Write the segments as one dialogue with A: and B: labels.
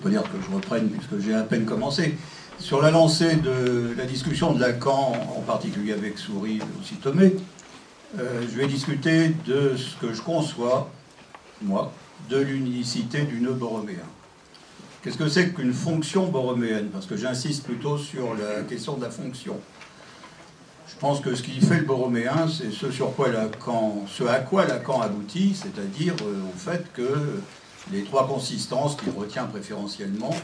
A: pas dire que je reprenne puisque j'ai à peine commencé. Sur la lancée de la discussion de Lacan, en particulier avec Souris et aussi Thomé, je vais discuter de ce que je conçois, moi, de l'unicité du nœud borroméen. Qu'est-ce que c'est qu'une fonction borroméenne? Parce que j'insiste plutôt sur la question de la fonction. Je pense que ce qui fait le borroméen, c'est ce à quoi Lacan aboutit, c'est-à-dire au fait que les trois consistances qu'il retient préférentiellement,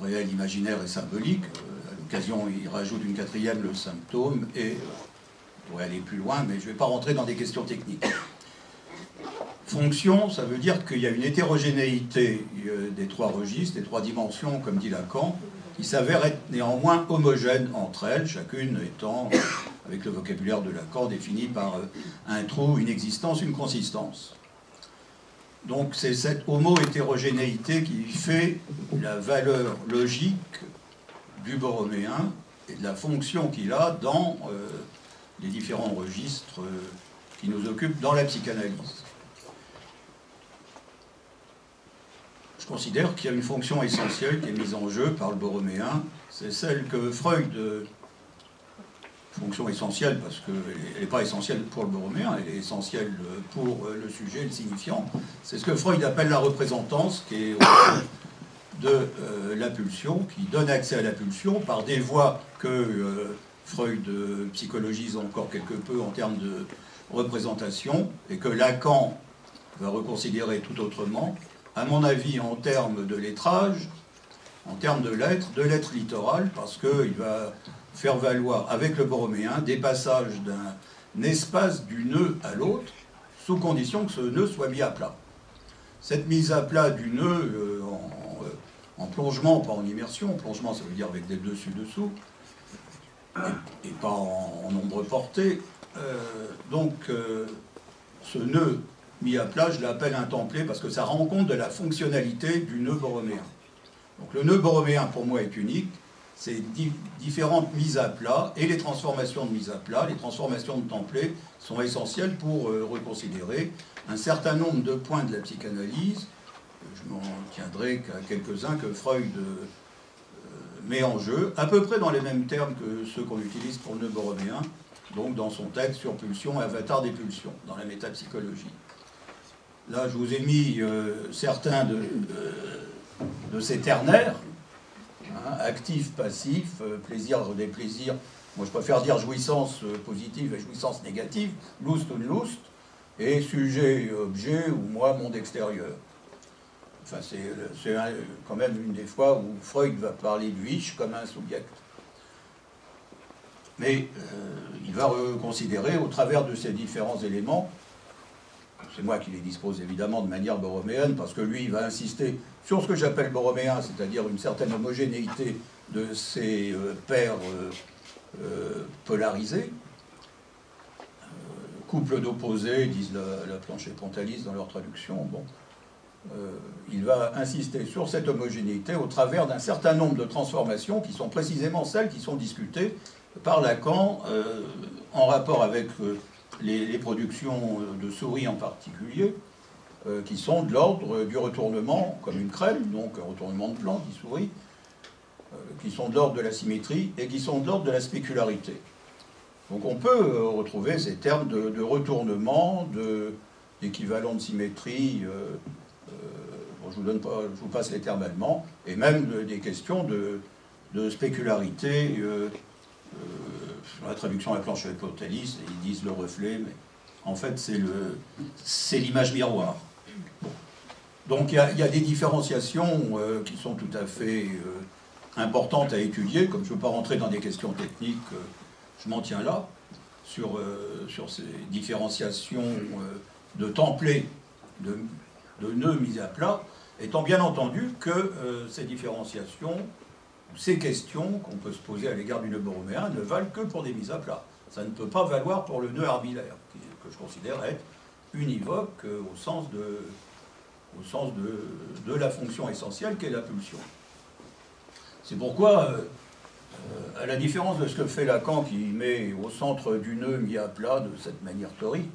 A: réel, imaginaire et symbolique, à l'occasion il rajoute une quatrième, le symptôme, et on pourrait aller plus loin, mais je ne vais pas rentrer dans des questions techniques. Fonction, ça veut dire qu'il y a une hétérogénéité des trois registres, des trois dimensions, comme dit Lacan, qui s'avèrent être néanmoins homogènes entre elles, chacune étant, avec le vocabulaire de Lacan, définie par un trou, une existence, une consistance. Donc c'est cette homo-hétérogénéité qui fait la valeur logique du borroméen et de la fonction qu'il a dans les différents registres qui nous occupent dans la psychanalyse. Je considère qu'il y a une fonction essentielle qui est mise en jeu par le borroméen, c'est celle que Freud, fonction essentielle parce qu'elle n'est pas essentielle pour le borroméen, elle est essentielle pour le sujet, le signifiant, c'est ce que Freud appelle la représentance, qui est au fond de la pulsion, qui donne accès à la pulsion par des voies que Freud psychologise encore quelque peu en termes de représentation, et que Lacan va reconsidérer tout autrement, à mon avis, en termes de lettrage, en termes de lettres littorales, parce qu'il va faire valoir avec le borroméen des passages d'un espace du nœud à l'autre, sous condition que ce nœud soit mis à plat. Cette mise à plat du nœud en plongement, pas en immersion, plongement ça veut dire avec des dessus-dessous, et pas en nombre porté, ce nœud mis à plat, je l'appelle un templé parce que ça rend compte de la fonctionnalité du nœud borroméen. Donc le nœud borroméen pour moi est unique, c'est différentes mises à plat et les transformations de mise à plat, les transformations de templé sont essentielles pour reconsidérer un certain nombre de points de la psychanalyse. Je m'en tiendrai qu'à quelques-uns que Freud met en jeu, à peu près dans les mêmes termes que ceux qu'on utilise pour le nœud borroméen, donc dans son texte sur pulsion, avatar des pulsions, dans la métapsychologie. Là, je vous ai mis certains de ces ternaires, actif, passif, plaisir, déplaisir. Moi, je préfère dire jouissance positive et jouissance négative, Lust und Lust, et sujet, objet, ou moi, monde extérieur. Enfin, c'est quand même une des fois où Freud va parler du Ich comme un subject. Mais il va reconsidérer, au travers de ces différents éléments, c'est moi qui les dispose évidemment de manière borroméenne, parce que lui, il va insister sur ce que j'appelle borroméen, c'est-à-dire une certaine homogénéité de ces paires polarisées, couple d'opposés, disent la Planché-Pontalis dans leur traduction. Bon. Il va insister sur cette homogénéité au travers d'un certain nombre de transformations qui sont précisément celles qui sont discutées par Lacan en rapport avec les productions de Souris en particulier, qui sont de l'ordre du retournement, comme une crème, donc un retournement de plan, dit Souris, qui sont de l'ordre de la symétrie et qui sont de l'ordre de la spécularité. Donc on peut retrouver ces termes de retournement, d'équivalent de symétrie, bon, je vous passe les termes allemands, et même des questions de spécularité. Dans la traduction à la Planché-Pontalis, ils disent le reflet, mais en fait c'est l'image miroir. Bon. Donc il y a des différenciations qui sont tout à fait importantes à étudier. Comme je ne veux pas rentrer dans des questions techniques, je m'en tiens là, sur ces différenciations de templés, de nœuds mis à plat, étant bien entendu que ces différenciations, ces questions qu'on peut se poser à l'égard du nœud borroméen ne valent que pour des mises à plat. Ça ne peut pas valoir pour le nœud arbilaire, que je considère être univoque au sens de la fonction essentielle qu'est la pulsion. C'est pourquoi, à la différence de ce que fait Lacan, qui met au centre du nœud mis à plat de cette manière torique,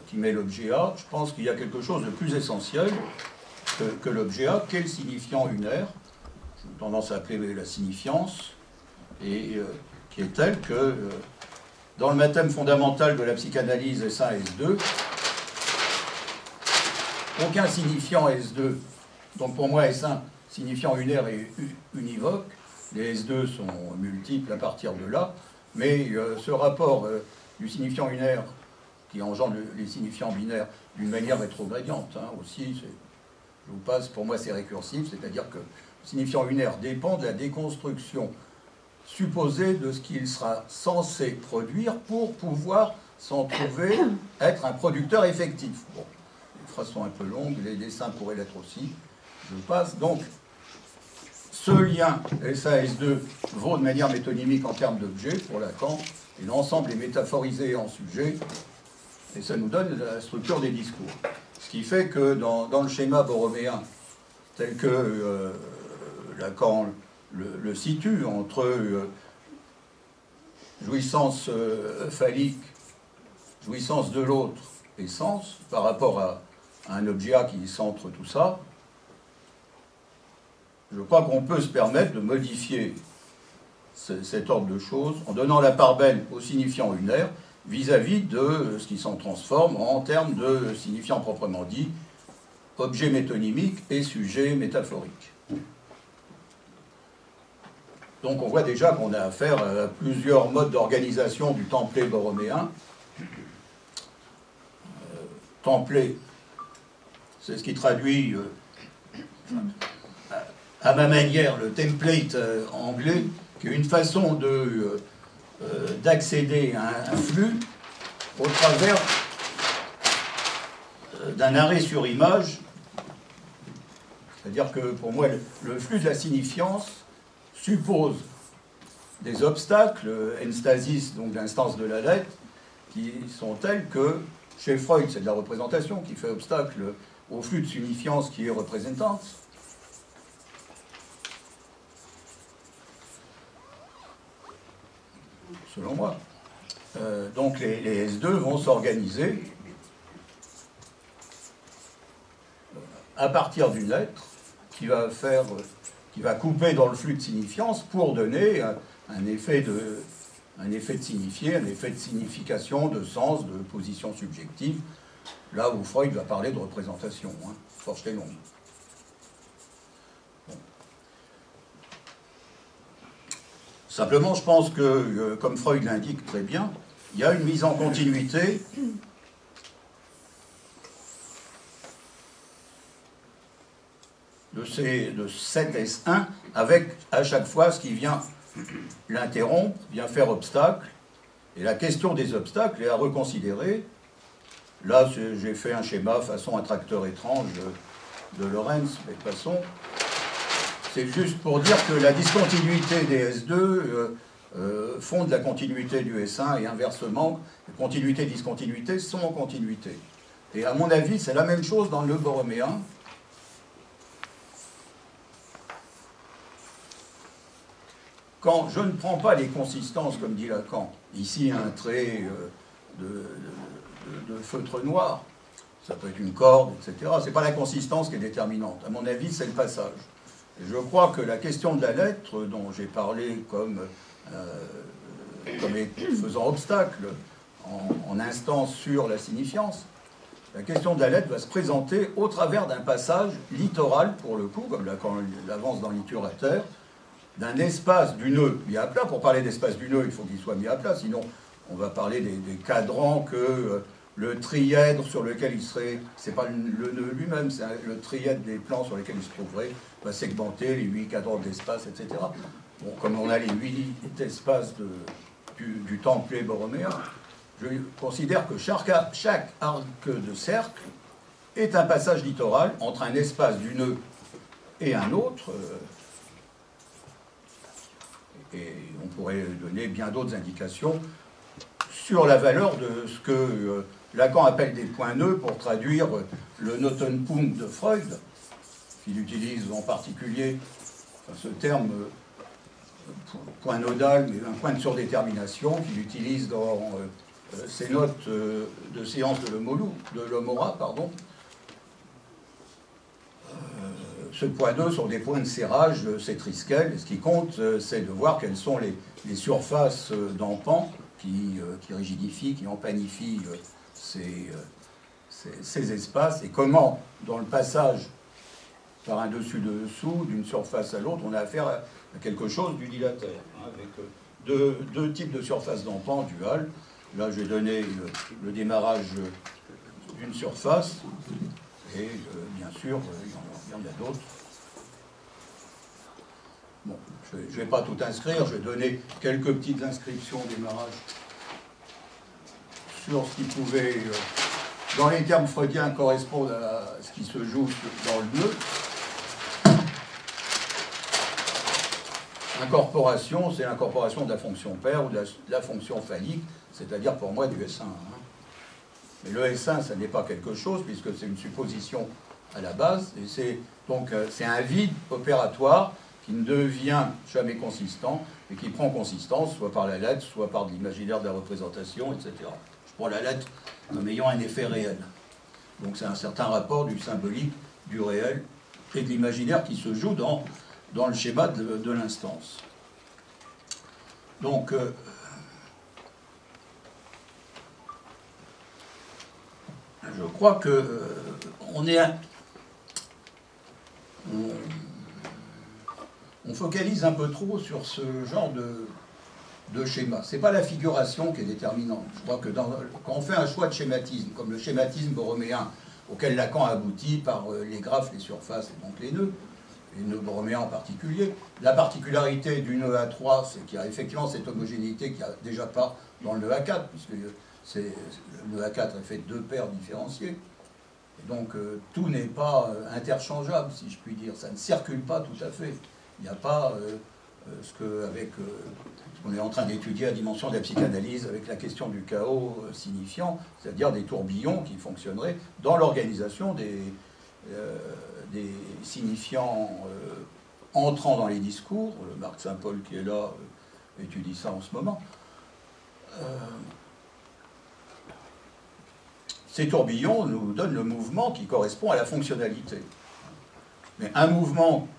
A: qui met l'objet A, je pense qu'il y a quelque chose de plus essentiel, que l'objet a, qu'est le signifiant unaire, j'ai tendance à appeler la signifiance, et qui est telle que dans le mathème fondamental de la psychanalyse S1, S2, aucun signifiant S2, donc pour moi S1, signifiant unaire et univoque, les S2 sont multiples à partir de là, mais ce rapport du signifiant unaire qui engendre les signifiants binaires d'une manière rétrogradiente, hein, aussi, je vous passe, pour moi c'est récursif, c'est-à-dire que le signifiant unaire dépend de la déconstruction supposée de ce qu'il sera censé produire pour pouvoir s'en trouver être un producteur effectif. Bon, les phrases sont un peu longues, les dessins pourraient l'être aussi, je passe. Donc, ce lien SA-S2 vaut de manière métonymique en termes d'objet pour Lacan, et l'ensemble est métaphorisé en sujet, et ça nous donne la structure des discours. Ce qui fait que dans le schéma borroméen, tel que Lacan le situe entre jouissance phallique, jouissance de l'autre et sens, par rapport à un objet A qui centre tout ça, je crois qu'on peut se permettre de modifier cet ordre de choses en donnant la part belle au signifiant unaire vis-à-vis de ce qui s'en transforme en termes de signifiant proprement dit, objet métonymique et sujet métaphorique. Donc on voit déjà qu'on a affaire à plusieurs modes d'organisation du templé borroméen. Templé, c'est ce qui traduit à ma manière le template anglais, qui est une façon d'accéder à un flux au travers d'un arrêt sur image. C'est-à-dire que pour moi, le flux de la signifiance suppose des obstacles, enstasis, donc l'instance de la lettre, qui sont tels que, chez Freud, c'est de la représentation qui fait obstacle au flux de signifiance qui est représentante. Selon moi. Donc les S2 vont s'organiser à partir d'une lettre qui va couper dans le flux de signifiance pour donner un effet de signifier, un effet de signification, de sens, de position subjective, là où Freud va parler de représentation, hein, Vorstellung. Bon. Simplement, je pense que, comme Freud l'indique très bien, il y a une mise en continuité de cet S1 avec à chaque fois ce qui vient l'interrompre, vient faire obstacle. Et la question des obstacles est à reconsidérer. Là, j'ai fait un schéma façon attracteur étrange de Lorenz, mais de toute façon, c'est juste pour dire que la discontinuité des S2 fonde la continuité du S1 et inversement, continuité et discontinuité sont en continuité. Et à mon avis, c'est la même chose dans le borroméen. Quand je ne prends pas les consistances, comme dit Lacan, ici un trait de feutre noir, ça peut être une corde, etc. Ce n'est pas la consistance qui est déterminante. À mon avis, c'est le passage. Et je crois que la question de la lettre, dont j'ai parlé comme faisant obstacle en instance sur la signifiance, la question de la lettre va se présenter au travers d'un passage littoral, pour le coup, comme Lacan l'avance dans l'Iturateur, d'un espace du nœud mis à plat. Pour parler d'espace du nœud, il faut qu'il soit mis à plat, sinon on va parler des cadrans que le trièdre sur lequel il serait, c'est pas le nœud lui-même, c'est le trièdre des plans sur lesquels il se trouverait, va segmenter les 8 cadrans d'espace, etc. Bon, comme on a les 8 espaces du templé borroméen, je considère que chaque arc de cercle est un passage littoral entre un espace du nœud et un autre, et on pourrait donner bien d'autres indications sur la valeur de ce que Lacan appelle des points nœuds pour traduire le Knotenpunkt de Freud, qu'il utilise en particulier, ce terme point nodal, mais un point de surdétermination, qu'il utilise dans ses notes de séance de l'Omora, pardon. ce point 2 sont des points de serrage de ces triskel. Ce qui compte, c'est de voir quelles sont les surfaces d'empan qui rigidifient, qui empanifient ces espaces, et comment, dans le passage par un dessus-dessous, d'une surface à l'autre, on a affaire à quelque chose d'unilatère, hein, avec deux types de surfaces d'empan duales. Là, je vais donner le démarrage d'une surface, et bien sûr, il y en a d'autres. Bon, je ne vais pas tout inscrire, je vais donner quelques petites inscriptions au démarrage sur ce qui pouvait, dans les termes freudiens, correspondre à ce qui se joue dans le nœud. Incorporation, c'est l'incorporation de la fonction paire ou de la fonction phallique, c'est-à-dire pour moi du S1. Hein. Mais le S1, ça n'est pas quelque chose, puisque c'est une supposition à la base, et c'est un vide opératoire qui ne devient jamais consistant, et qui prend consistance soit par la lettre, soit par de l'imaginaire de la représentation, etc. Je prends la lettre comme ayant un effet réel. Donc c'est un certain rapport du symbolique, du réel et de l'imaginaire qui se joue dans le schéma de l'instance. Donc, je crois que on focalise un peu trop sur ce genre de schéma. Ce n'est pas la figuration qui est déterminante. Je crois que quand on fait un choix de schématisme, comme le schématisme borroméen, auquel Lacan aboutit par les graphes, les surfaces et donc les nœuds borroméens en particulier, la particularité du nœud A3, c'est qu'il y a effectivement cette homogénéité qu'il n'y a déjà pas dans le nœud A4, puisque le nœud A4 est fait de deux paires différenciées. Et donc tout n'est pas interchangeable, si je puis dire. Ça ne circule pas tout à fait. Il n'y a pas ce qu'on est en train d'étudier à dimension de la psychanalyse avec la question du chaos signifiant, c'est-à-dire des tourbillons qui fonctionneraient dans l'organisation des signifiants entrant dans les discours. Marc Saint-Paul qui est là étudie ça en ce moment. Ces tourbillons nous donnent le mouvement qui correspond à la fonctionnalité. Mais un mouvement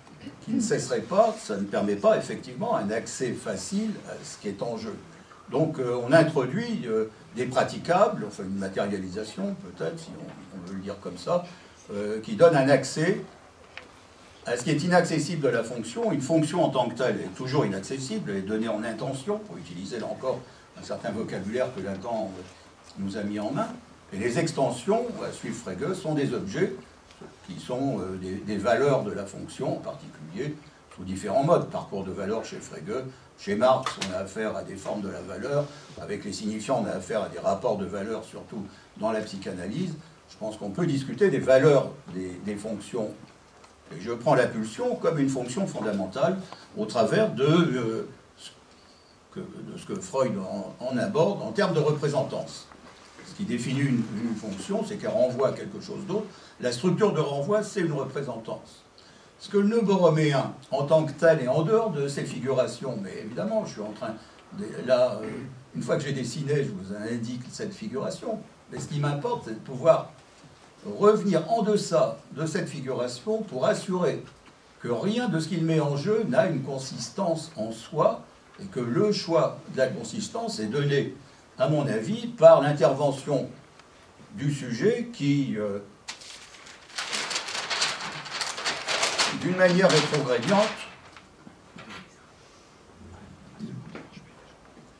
A: qui ne cesserait pas, ça ne permet pas effectivement un accès facile à ce qui est en jeu. Donc on introduit des praticables, enfin une matérialisation peut-être, si on veut le dire comme ça, qui donne un accès à ce qui est inaccessible de la fonction. Une fonction en tant que telle est toujours inaccessible, elle est donnée en intention, pour utiliser là encore un certain vocabulaire que Lacan nous a mis en main. Et les extensions, à suivre Frege, sont des objets qui sont des valeurs de la fonction, en particulier sous différents modes. Parcours de valeurs chez Frege. Chez Marx, on a affaire à des formes de la valeur. Avec les signifiants, on a affaire à des rapports de valeurs, surtout dans la psychanalyse. Je pense qu'on peut discuter des valeurs des fonctions. Et je prends la pulsion comme une fonction fondamentale au travers de ce que Freud en aborde en termes de représentance. Ce qui définit une fonction, c'est qu'elle renvoie à quelque chose d'autre. La structure de renvoi, c'est une représentance. Ce que le nœud borroméen, en tant que tel, est en dehors de ces figurations, mais évidemment, je suis en train là, une fois que j'ai dessiné, je vous indique cette figuration, mais ce qui m'importe, c'est de pouvoir revenir en deçà de cette figuration pour assurer que rien de ce qu'il met en jeu n'a une consistance en soi, et que le choix de la consistance est donné, à mon avis, par l'intervention du sujet qui, d'une manière rétrogrédiente,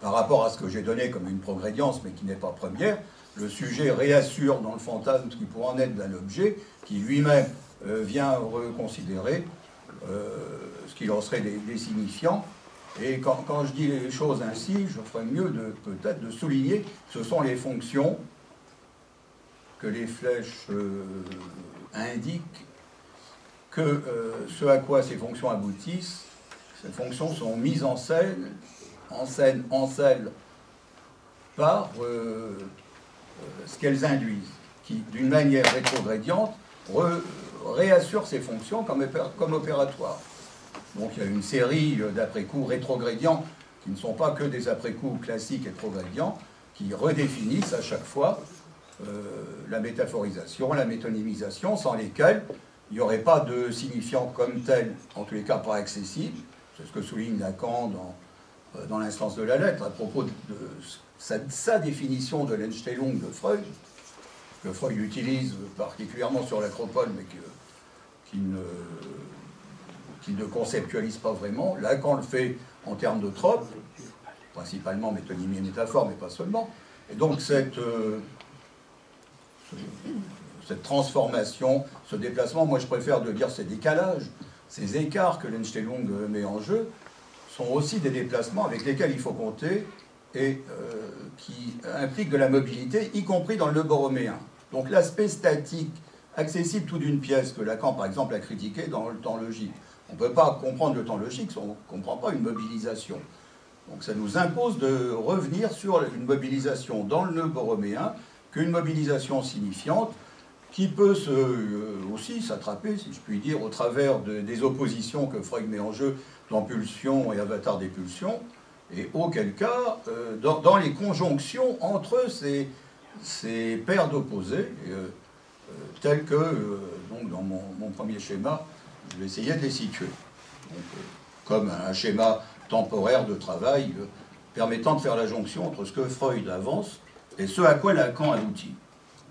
A: par rapport à ce que j'ai donné comme une progrédience, mais qui n'est pas première, le sujet réassure dans le fantasme ce qui pourrait en être d'un objet, qui lui-même vient reconsidérer ce qu'il en serait des signifiants. Et quand je dis les choses ainsi, je ferais mieux peut-être de souligner que ce sont les fonctions que les flèches indiquent, que ce à quoi ces fonctions aboutissent, ces fonctions sont mises en scène par ce qu'elles induisent, qui, d'une manière rétrogrédiente, réassure ces fonctions comme opératoires. Donc il y a une série d'après-coups rétrogrédients qui ne sont pas que des après-coups classiques rétrogrédients, qui redéfinissent à chaque fois la métaphorisation, la métonymisation, sans lesquelles il n'y aurait pas de signifiant comme tel, en tous les cas pas accessible. C'est ce que souligne Lacan dans l'instance de la lettre, à propos de sa définition de l'Einstellung de Freud, que Freud utilise particulièrement sur l'Acropole, mais qu'il ne conceptualise pas vraiment. Lacan le fait en termes de trope, principalement métonymie et métaphore, mais pas seulement. Et donc cette transformation, ce déplacement, moi je préfère de dire ces décalages, ces écarts que l'Einstellung met en jeu, sont aussi des déplacements avec lesquels il faut compter et qui impliquent de la mobilité, y compris dans le borroméen. Donc l'aspect statique, accessible tout d'une pièce, que Lacan par exemple a critiqué dans le temps logique. On ne peut pas comprendre le temps logique si on ne comprend pas une mobilisation. Donc ça nous impose de revenir sur une mobilisation dans le nœud borroméen, qu'une mobilisation signifiante, qui peut aussi s'attraper, si je puis dire, au travers des oppositions que Freud met en jeu dans pulsion et avatar des pulsions, et auquel cas, dans les conjonctions entre ces paires d'opposés, telles que, donc dans mon premier schéma, je vais essayer de les situer. Donc, comme un schéma temporaire de travail permettant de faire la jonction entre ce que Freud avance et ce à quoi Lacan aboutit.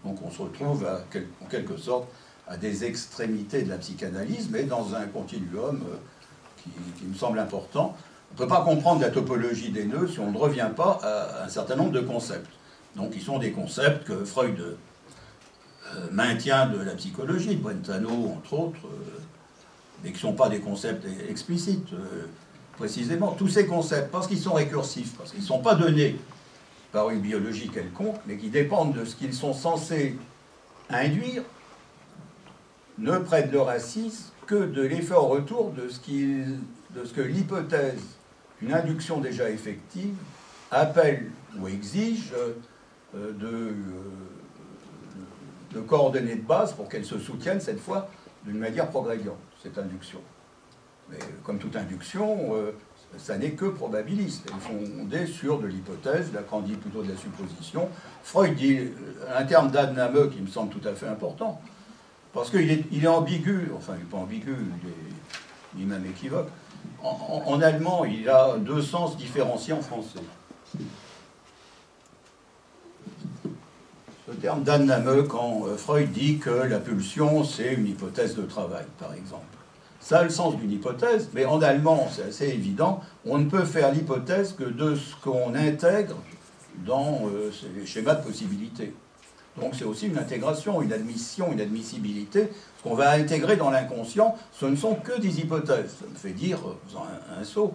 A: Donc on se retrouve en quelque sorte à des extrémités de la psychanalyse, mais dans un continuum qui me semble important. On ne peut pas comprendre la topologie des nœuds si on ne revient pas à un certain nombre de concepts. Donc ils sont des concepts que Freud maintient de la psychologie, de Brentano entre autres, mais qui ne sont pas des concepts explicites, précisément. Tous ces concepts, parce qu'ils sont récursifs, parce qu'ils ne sont pas donnés par une biologie quelconque, mais qui dépendent de ce qu'ils sont censés induire, ne prennent leur assise que de l'effet en retour de ce que l'hypothèse d'une induction déjà effective appelle ou exige de coordonnées de base pour qu'elle se soutienne cette fois d'une manière progradiente, cette induction. Mais comme toute induction, ça n'est que probabiliste. Elle est fondée sur de l'hypothèse, Lacan dit plutôt de la supposition. Freud dit un terme d'Annahme qui me semble tout à fait important, parce qu'il est ambigu, enfin il n'est pas ambigu, il est même équivoque. En allemand, il a deux sens différenciés en français. Ce terme d'Annahme, quand Freud dit que la pulsion, c'est une hypothèse de travail, par exemple. Ça a le sens d'une hypothèse, mais en allemand, c'est assez évident, on ne peut faire l'hypothèse que de ce qu'on intègre dans les schémas de possibilité. Donc c'est aussi une intégration, une admission, une admissibilité. Ce qu'on va intégrer dans l'inconscient, ce ne sont que des hypothèses. Ça me fait dire, faisant un saut,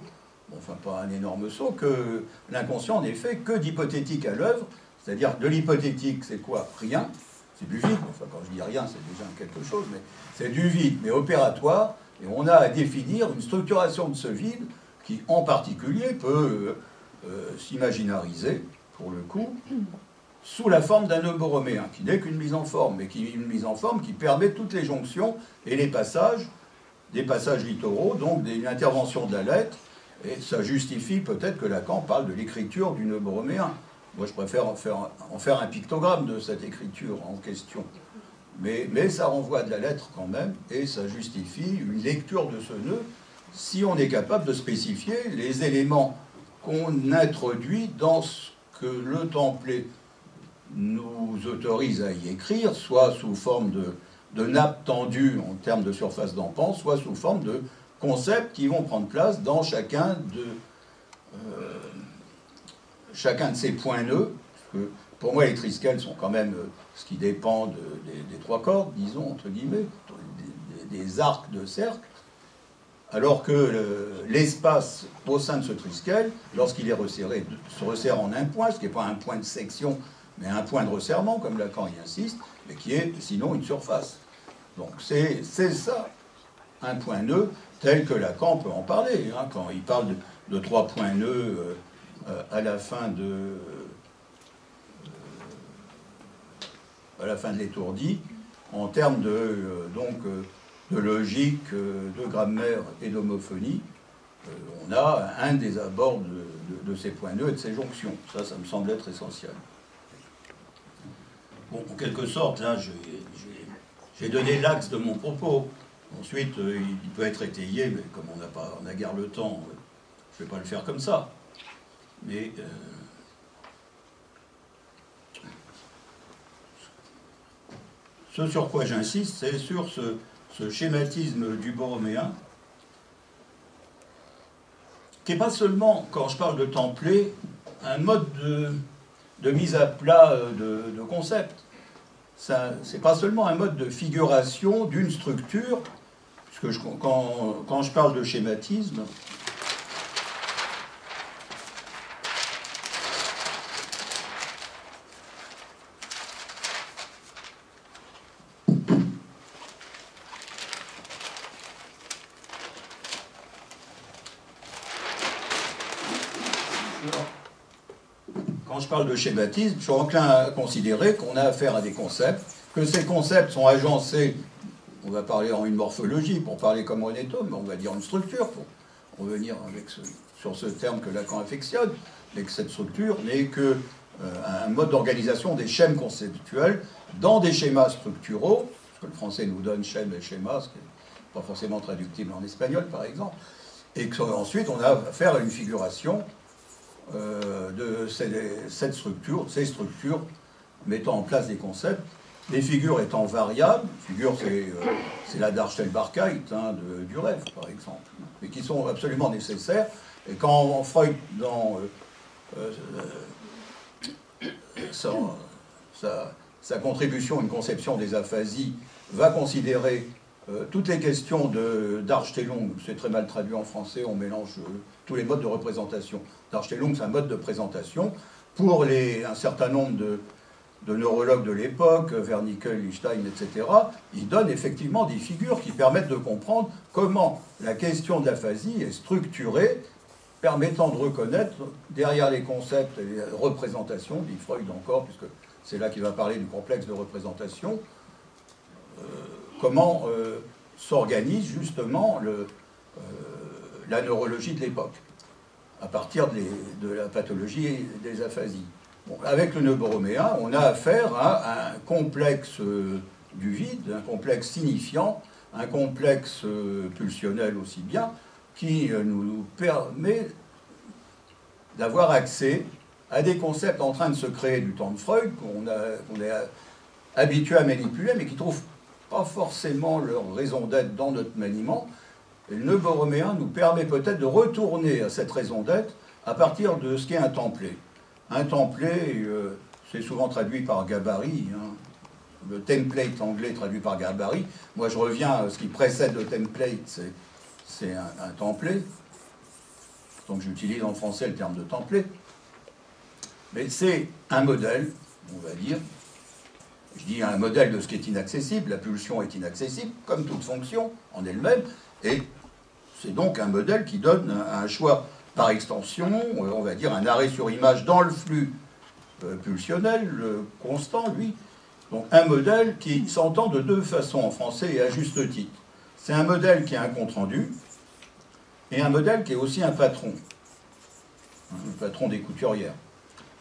A: enfin pas un énorme saut, que l'inconscient n'est fait que d'hypothétique à l'œuvre, c'est-à-dire de l'hypothétique, c'est quoi? Rien, c'est du vide. Enfin quand je dis rien, c'est déjà quelque chose, mais c'est du vide, mais opératoire. Et on a à définir une structuration de ce vide qui, en particulier, peut s'imaginariser, pour le coup, sous la forme d'un nœud borroméen, qui n'est qu'une mise en forme, mais qui est une mise en forme qui permet toutes les jonctions et les passages, des passages littoraux, donc une intervention de la lettre, et ça justifie peut-être que Lacan parle de l'écriture du nœud borroméen. Moi, je préfère en faire un pictogramme de cette écriture en question. Mais ça renvoie de la lettre quand même, et ça justifie une lecture de ce nœud si on est capable de spécifier les éléments qu'on introduit dans ce que le templé nous autorise à y écrire, soit sous forme de nappe tendue en termes de surface d'empan, soit sous forme de concepts qui vont prendre place dans chacun de ces points nœuds. Parce que pour moi, les trisquelles sont quand même ce qui dépend des trois cordes, disons, entre guillemets, des arcs de cercle, alors que l'espace au sein de ce trisquelle, lorsqu'il est resserré, se resserre en un point, ce qui n'est pas un point de section, mais un point de resserrement, comme Lacan y insiste, mais qui est sinon une surface. Donc c'est ça, un point nœud, tel que Lacan peut en parler, hein, quand il parle de trois points nœuds à la fin de l'étourdi, en termes de logique, de grammaire et d'homophonie, on a un des abords de ces points nœuds et de ces jonctions. Ça me semble être essentiel. Bon, en quelque sorte, là, j'ai donné l'axe de mon propos. Ensuite, il peut être étayé, mais comme on n'a guère le temps, je ne vais pas le faire comme ça. Mais ce sur quoi j'insiste, c'est sur ce schématisme du borroméen, qui n'est pas seulement, quand je parle de templé, un mode de mise à plat de concept. C'est pas seulement un mode de figuration d'une structure, puisque quand je parle de schématisme, je suis enclin à considérer qu'on a affaire à des concepts, que ces concepts sont agencés, on va parler en une morphologie, pour parler comme René Thom, on va dire une structure, pour revenir sur ce terme que Lacan affectionne, mais que cette structure n'est qu'un mode d'organisation des schèmes conceptuels dans des schémas structuraux, parce que le français nous donne schème et schéma, ce qui n'est pas forcément traductible en espagnol par exemple, et qu'ensuite on a affaire à une figuration de ces structures mettant en place des concepts, les figures étant variables, figure c'est la Darstellbarkeit du rêve par exemple, mais qui sont absolument nécessaires, et quand Freud dans sa contribution à une conception des aphasies va considérer toutes les questions d'Arstellung, c'est très mal traduit en français, on mélange tous les modes de représentation. Darstellung, c'est un mode de présentation. Pour un certain nombre de neurologues de l'époque, Wernicke, Lichtenstein, etc., il donne effectivement des figures qui permettent de comprendre comment la question de l'aphasie est structurée, permettant de reconnaître, derrière les concepts et les représentations, dit Freud encore, puisque c'est là qu'il va parler du complexe de représentation, comment s'organise justement la neurologie de l'époque, à partir de la pathologie et des aphasies. Bon, avec le nœud borroméen, on a affaire à un complexe du vide, un complexe signifiant, un complexe pulsionnel aussi bien, qui nous permet d'avoir accès à des concepts en train de se créer du temps de Freud, qu'on est habitué à manipuler, mais qui ne trouvent pas forcément leur raison d'être dans notre maniement. Et le nœud borroméen nous permet peut-être de retourner à cette raison d'être à partir de ce qu'est un templé. Un templé, c'est souvent traduit par gabarit, le template anglais traduit par gabarit. Moi, je reviens à ce qui précède le template, c'est un templé. Donc j'utilise en français le terme de templé. Mais c'est un modèle, on va dire. Je dis un modèle de ce qui est inaccessible. La pulsion est inaccessible, comme toute fonction en elle-même. Et c'est donc un modèle qui donne un choix par extension, on va dire un arrêt sur image dans le flux pulsionnel constant, lui. Donc un modèle qui s'entend de deux façons en français et à juste titre. C'est un modèle qui a un compte-rendu et un modèle qui est aussi un patron. Le patron des couturières.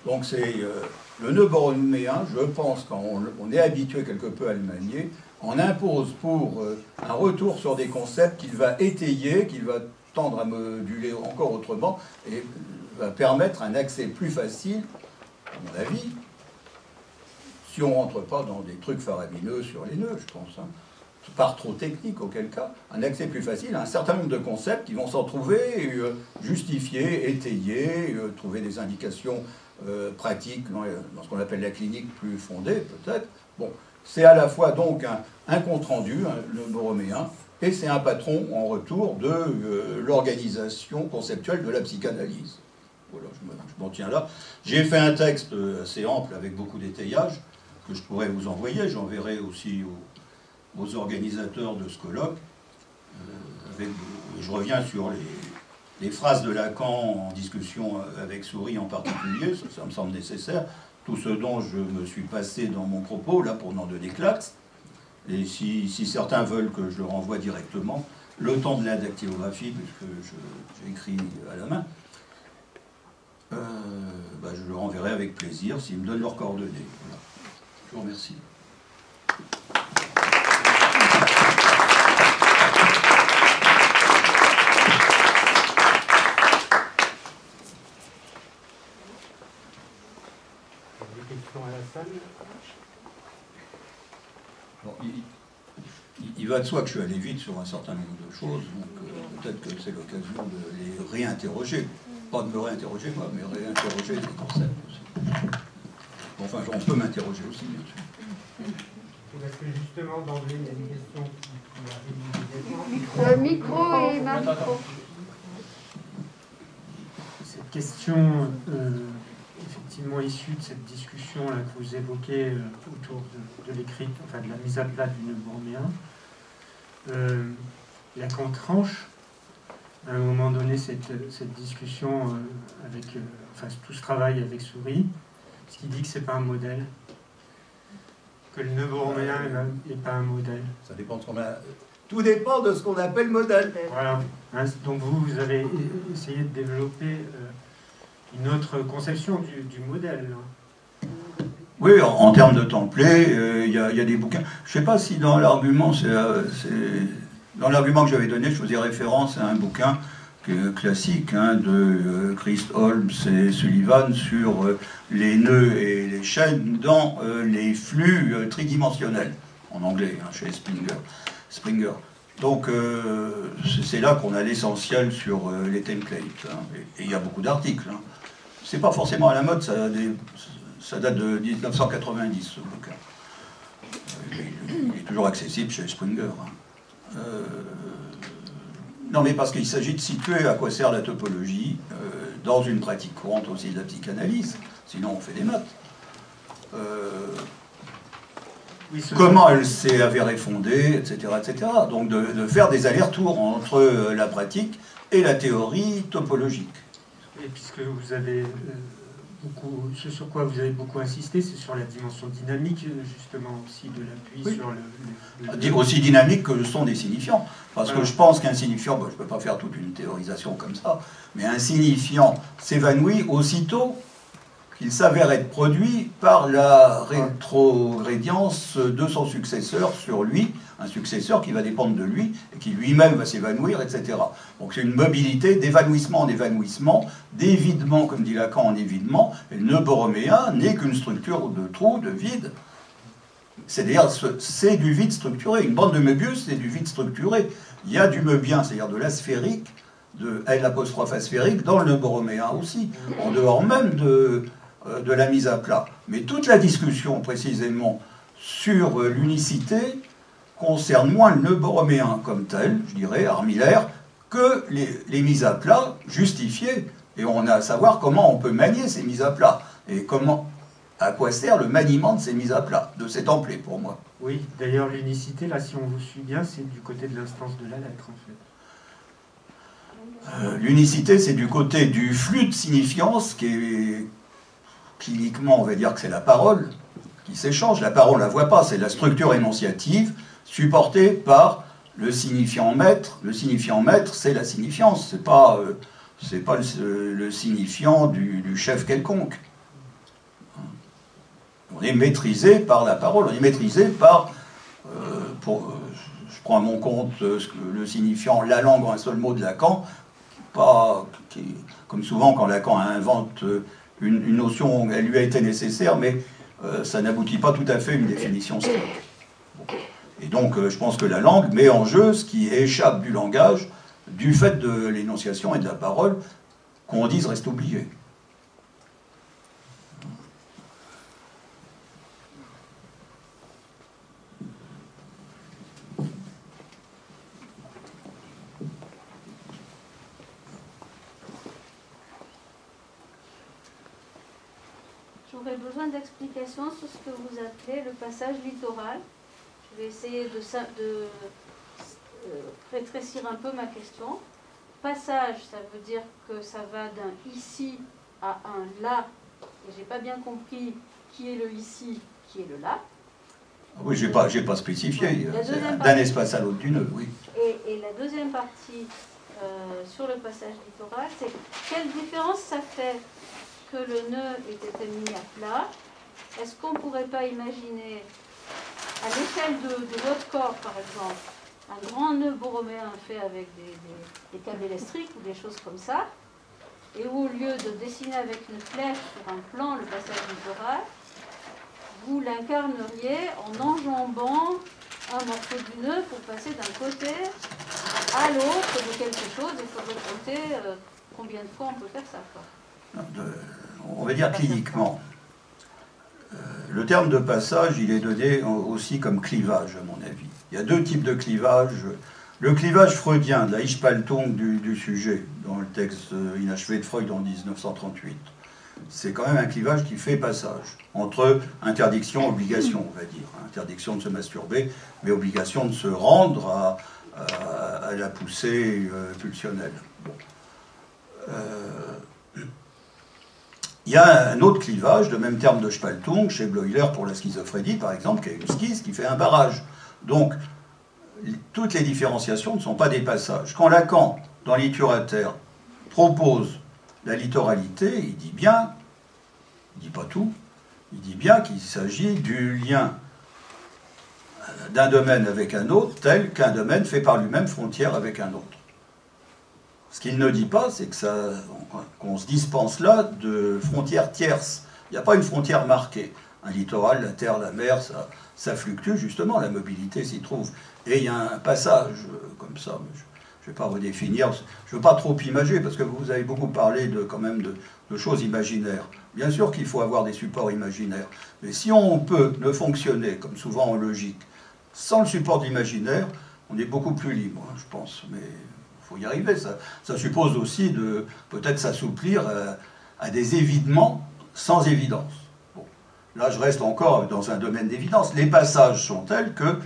A: Donc c'est le nœud borroméen, je pense, quand on est habitué quelque peu à le manier, on impose pour un retour sur des concepts qu'il va étayer, qu'il va tendre à moduler encore autrement, et va permettre un accès plus facile, à mon avis, si on ne rentre pas dans des trucs faramineux sur les nœuds, je pense, par trop technique, auquel cas, un accès plus facile à un certain nombre de concepts qui vont s'en trouver justifiés, étayés, trouver des indications pratiques dans ce qu'on appelle la clinique plus fondée, peut-être. Bon, c'est à la fois donc un compte-rendu, le borroméen, et c'est un patron en retour de l'organisation conceptuelle de la psychanalyse. Voilà, je m'en tiens là. J'ai fait un texte assez ample avec beaucoup d'étayage que je pourrais vous envoyer. J'enverrai aussi aux organisateurs de ce colloque. Je reviens sur les phrases de Lacan en discussion avec Souris en particulier, ça me semble nécessaire. Tout ce dont je me suis passé dans mon propos, là, pour n'en donner claque. Et si certains veulent que je le renvoie directement, le temps de la dactylographie, puisque j'écris à la main, je le renverrai avec plaisir s'ils me donnent leurs coordonnées. Voilà. Je vous remercie.
B: questions à la salle.
A: Bon, il va de soi que je suis allé vite sur un certain nombre de choses, donc peut-être que c'est l'occasion de les réinterroger. Pas de me réinterroger moi, mais réinterroger les concepts aussi. Enfin, on peut m'interroger aussi, bien sûr.
B: Parce que justement, d'emblée, il y a une question qui arrive immédiatement.
C: Le micro et ma micro.
B: Cette question, effectivement issue de cette discussion là, que vous évoquez autour de l'écrit, enfin de la mise à plat du nœud borroméen, Lacan tranche à un moment donné cette discussion avec, enfin tout ce travail avec Souris, ce qui dit que c'est pas un modèle, que le nœud borroméen n'est pas un modèle.
A: Ça dépend de ce qu'on a. Tout dépend de ce qu'on appelle modèle.
B: Voilà. Hein, donc vous avez essayé de développer une autre conception du modèle.
A: Oui, en termes de template, il y a des bouquins. Je ne sais pas si dans l'argument, dans l'argument que j'avais donné, je faisais référence à un bouquin classique de Chris Holmes et Sullivan sur les nœuds et les chaînes dans les flux tridimensionnels, en anglais, chez Springer. Donc c'est là qu'on a l'essentiel sur les templates. Et il y a beaucoup d'articles. C'est pas forcément à la mode, ça date de 1990, ce bouquin. Il est toujours accessible chez Springer. Non, mais parce qu'il s'agit de situer à quoi sert la topologie dans une pratique courante aussi de la psychanalyse, sinon on fait des maths. Comment elle s'est avérée fondée, etc., etc. Donc de faire des allers-retours entre la pratique et la théorie topologique.
B: Et puisque vous avez ce sur quoi vous avez beaucoup insisté, c'est sur la dimension dynamique, justement, aussi de l'appui sur le...
A: Aussi dynamique que le sont des signifiants. Parce que je pense qu'un signifiant, je ne peux pas faire toute une théorisation comme ça, mais un signifiant s'évanouit aussitôt qu'il s'avère être produit par la rétrogrédience de son successeur sur lui, un successeur qui va dépendre de lui, et qui lui-même va s'évanouir, etc. Donc c'est une mobilité d'évanouissement en évanouissement, d'évidement, comme dit Lacan, en évidement, et le nœud borroméen n'est qu'une structure de trou, de vide. C'est-à-dire, c'est du vide structuré. Une bande de Möbius, c'est du vide structuré. Il y a du Möbien, c'est-à-dire de l'asphérique, de L' asphérique, dans le nœud borroméen aussi, en dehors même de la mise à plat. Mais toute la discussion, précisément, sur l'unicité, concerne moins le nœud borroméen comme tel, je dirais, Armiller, que les mises à plat justifiées. Et on a à savoir comment on peut manier ces mises à plat, et à quoi sert le maniement de ces mises à plat, de ces templates, pour moi.
B: Oui, d'ailleurs, l'unicité, là, si on vous suit bien, c'est du côté de l'instance de la lettre, en fait.
A: L'unicité, c'est du côté du flux de signifiance qui est... Cliniquement, on va dire que c'est la parole qui s'échange. La parole, on ne la voit pas, c'est la structure énonciative supportée par le signifiant maître. Le signifiant maître, c'est la signifiance, c'est pas le signifiant du chef quelconque. On est maîtrisé par la parole, on est maîtrisé par, je prends à mon compte le signifiant la langue en un seul mot de Lacan, comme souvent quand Lacan invente une notion, elle lui a été nécessaire, mais ça n'aboutit pas tout à fait à une définition stricte. Et donc, je pense que la langue met en jeu ce qui échappe du langage, du fait de l'énonciation et de la parole, qu'on dise reste oublié.
C: J'aurais besoin d'explications sur ce que vous appelez le passage littoral. Je vais essayer de rétrécir un peu ma question. Passage, ça veut dire que ça va d'un ici à un là. Et j'ai pas bien compris qui est le ici, qui est le là.
A: Oui, j'ai pas spécifié. D'un espace à l'autre du nœud, oui.
C: Et la deuxième partie sur le passage littoral, c'est quelle différence ça fait que le nœud ait été mis à plat? Est-ce qu'on ne pourrait pas imaginer, à l'échelle de votre corps par exemple, un grand nœud borroméen fait avec des câbles électriques ou des choses comme ça, et où au lieu de dessiner avec une flèche sur un plan le passage littoral, vous l'incarneriez en enjambant un morceau du nœud pour passer d'un côté à l'autre de quelque chose. Il faudrait compter combien de fois on peut faire ça, quoi.
A: On va dire cliniquement. Le terme de passage, il est donné aussi comme clivage, à mon avis. Il y a deux types de clivage. Le clivage freudien, de la Ispaltung du sujet, dans le texte inachevé de Freud en 1938, c'est quand même un clivage qui fait passage entre interdiction et obligation, on va dire. Interdiction de se masturber, mais obligation de se rendre à la poussée pulsionnelle. Bon. Il y a un autre clivage, de même terme de Spaltung, chez Bleuler pour la schizophrénie, par exemple, qui a une schise qui fait un barrage. Donc, toutes les différenciations ne sont pas des passages. Quand Lacan, dans Littérateur, propose la littéralité, il dit bien, il ne dit pas tout, il dit bien qu'il s'agit du lien d'un domaine avec un autre, tel qu'un domaine fait par lui-même frontière avec un autre. Ce qu'il ne dit pas, c'est qu'on se dispense là de frontières tierces. Il n'y a pas une frontière marquée. Un littoral, la terre, la mer, ça fluctue justement, la mobilité s'y trouve. Et il y a un passage comme ça. Je ne vais pas redéfinir, je ne veux pas trop imager, parce que vous avez beaucoup parlé quand même de choses imaginaires. Bien sûr qu'il faut avoir des supports imaginaires, mais si on peut ne fonctionner, comme souvent en logique, sans le support de l'imaginaire, on est beaucoup plus libre, hein, je pense. Mais il faut y arriver. Ça suppose aussi de peut-être s'assouplir à des évidements sans évidence. Bon. Là, je reste encore dans un domaine d'évidence. Les passages sont tels que...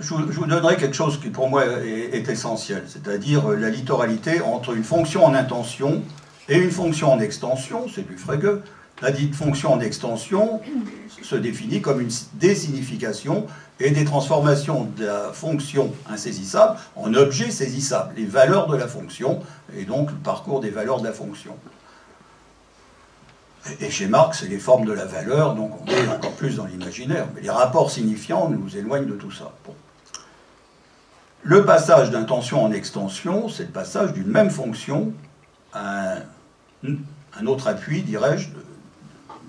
A: Je vous donnerai quelque chose qui pour moi est essentiel, c'est-à-dire la littéralité entre une fonction en intention et une fonction en extension, c'est du Frege. La dite fonction en extension se définit comme une désignification et des transformations de la fonction insaisissable en objet saisissable, les valeurs de la fonction, et donc le parcours des valeurs de la fonction. Et chez Marx, c'est les formes de la valeur, donc on est encore plus dans l'imaginaire. Mais les rapports signifiants nous éloignent de tout ça. Bon. Le passage d'intention en extension, c'est le passage d'une même fonction à un autre appui, dirais-je,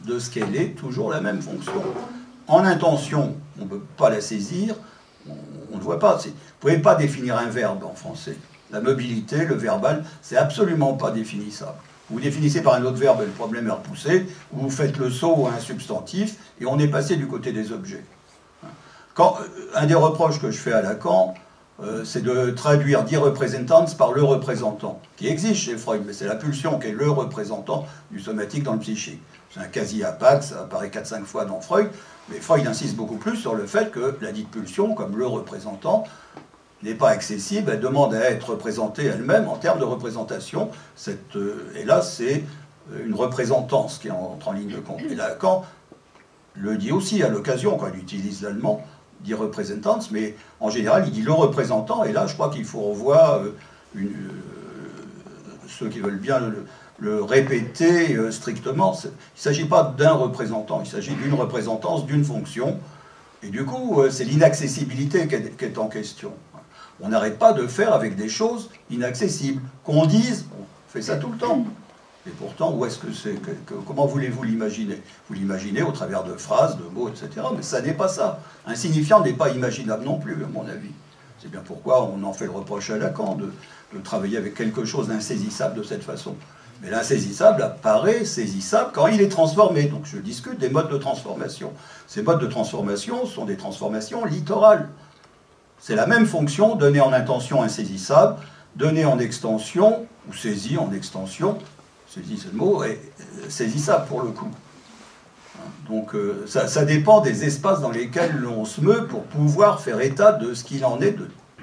A: de ce qu'elle est, toujours la même fonction. En intention, on ne peut pas la saisir, on ne voit pas. Vous ne pouvez pas définir un verbe en français. La mobilité, le verbal, c'est absolument pas définissable. Vous définissez par un autre verbe et le problème est repoussé, ou vous faites le saut à un substantif, et on est passé du côté des objets. Un des reproches que je fais à Lacan, c'est de traduire die Repräsentanz par le représentant, qui existe chez Freud, mais c'est la pulsion qui est le représentant du somatique dans le psychique. C'est un quasi-apax, ça apparaît 4-5 fois dans Freud, mais Freud insiste beaucoup plus sur le fait que la dite pulsion, comme le représentant, n'est pas accessible, elle demande à être représentée elle-même en termes de représentation. Et là, c'est une représentance qui entre en ligne de compte. Et Lacan le dit aussi à l'occasion, quand il utilise l'allemand, dit Repräsentanz, mais en général, il dit le représentant, et là, je crois qu'il faut revoir ceux qui veulent bien le répéter strictement. Il ne s'agit pas d'un représentant, il s'agit d'une représentance, d'une fonction, et du coup, c'est l'inaccessibilité qui est en question. On n'arrête pas de faire avec des choses inaccessibles. Qu'on dise, on fait ça tout le temps. Et pourtant, où est-ce que c'est comment voulez-vous l'imaginer? Vous l'imaginez au travers de phrases, de mots, etc. Mais ça n'est pas ça. Un signifiant n'est pas imaginable non plus, à mon avis. C'est bien pourquoi on en fait le reproche à Lacan de travailler avec quelque chose d'insaisissable de cette façon. Mais l'insaisissable apparaît saisissable quand il est transformé. Donc je discute des modes de transformation. Ces modes de transformation sont des transformations littorales. C'est la même fonction donnée en intention insaisissable, donnée en extension, ou saisie en extension, saisie c'est le mot, et saisissable pour le coup. Donc ça dépend des espaces dans lesquels l'on se meut pour pouvoir faire état de ce qu'il en est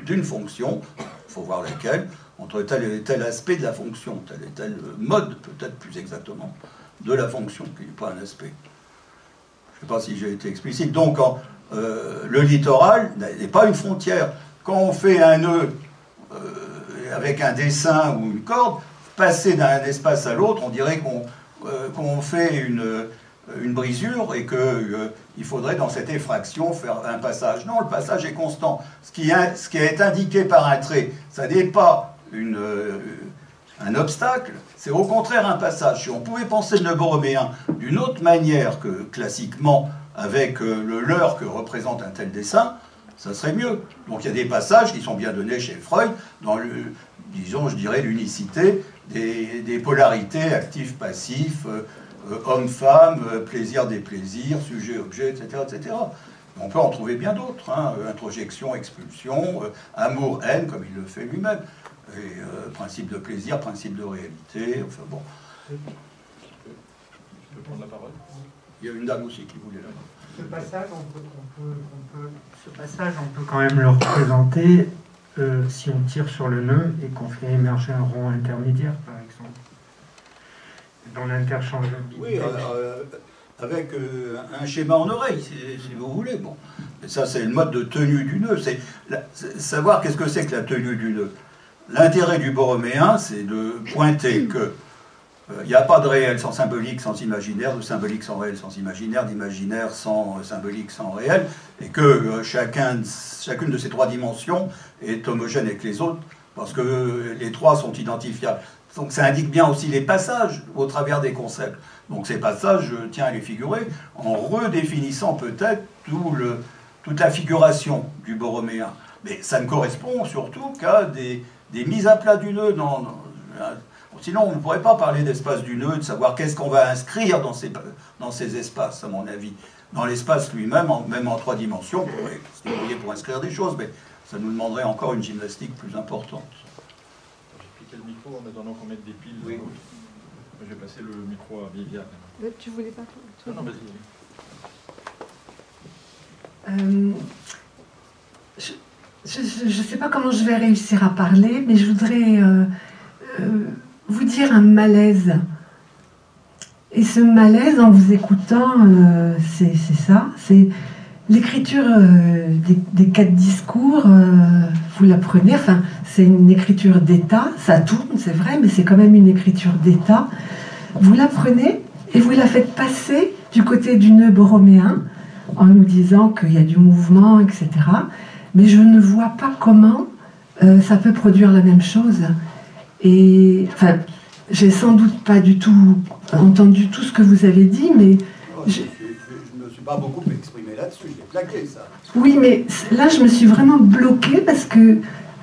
A: d'une fonction, il faut voir laquelle, entre tel et tel aspect de la fonction, tel et tel mode, peut-être plus exactement, de la fonction, qui n'est pas un aspect. Je ne sais pas si j'ai été explicite. Donc, le littoral n'est pas une frontière. Quand on fait un nœud avec un dessin ou une corde, passer d'un espace à l'autre, on dirait qu'on fait une brisure et qu'il faudrait dans cette effraction faire un passage. Non, le passage est constant. Ce qui est indiqué par un trait, ça n'est pas un obstacle, c'est au contraire un passage. Si on pouvait penser le nœud borroméen d'une autre manière que classiquement, avec le leurre que représente un tel dessin, ça serait mieux. Donc il y a des passages qui sont bien donnés chez Freud, dans, disons, je dirais, l'unicité des polarités actif-passif, homme-femme, plaisir des plaisirs, sujet-objet, etc., etc. On peut en trouver bien d'autres, hein, introjection, expulsion, amour-haine, comme il le fait lui-même, et principe de plaisir, principe de réalité, enfin bon.
D: Je peux prendre la parole?
A: Il y a une dame aussi qui voulait là.
B: Ce passage, on peut quand même le représenter si on tire sur le nœud et qu'on fait émerger un rond intermédiaire, par exemple. Dans l'interchangeabilité.
A: Oui, avec un schéma en oreille, si vous voulez. Bon. Et ça, c'est le mode de tenue du nœud. C'est savoir qu'est-ce que c'est que la tenue du nœud. L'intérêt du borroméen, c'est de pointer que il n'y a pas de réel sans symbolique, sans imaginaire, de symbolique sans réel, sans imaginaire, d'imaginaire sans symbolique, sans réel, et que chacune de ces trois dimensions est homogène avec les autres, parce que les trois sont identifiables. Donc ça indique bien aussi les passages au travers des concepts. Donc ces passages, je tiens à les figurer, en redéfinissant peut-être toute la figuration du borroméen. Mais ça ne correspond surtout qu'à des mises à plat du nœud. Sinon, on ne pourrait pas parler d'espace du nœud, de savoir qu'est-ce qu'on va inscrire dans ces espaces, à mon avis. Dans l'espace lui-même, même en trois dimensions, on pourrait se débrouiller pour inscrire des choses, mais ça nous demanderait encore une gymnastique plus importante.
D: J'ai piqué le micro en attendant qu'on mette des piles.
A: Oui.
D: Je vais passer le micro à Viviane.
E: Tu voulais pas toi?
D: Non, vas-y.
E: Je ne sais pas comment je vais réussir à parler, mais je voudrais vous dire un malaise. Et ce malaise, en vous écoutant, c'est ça, c'est l'écriture des quatre discours, vous la prenez, enfin, c'est une écriture d'état, ça tourne, c'est vrai, mais c'est quand même une écriture d'état. Vous la prenez et vous la faites passer du côté du nœud borroméen, en nous disant qu'il y a du mouvement, etc. Mais je ne vois pas comment ça peut produire la même chose. Et, enfin, j'ai sans doute pas du tout entendu tout ce que vous avez dit, mais...
A: Je ne me suis pas beaucoup exprimé là-dessus, je l'ai plaqué, ça.
E: Oui, mais là, je me suis vraiment bloquée parce que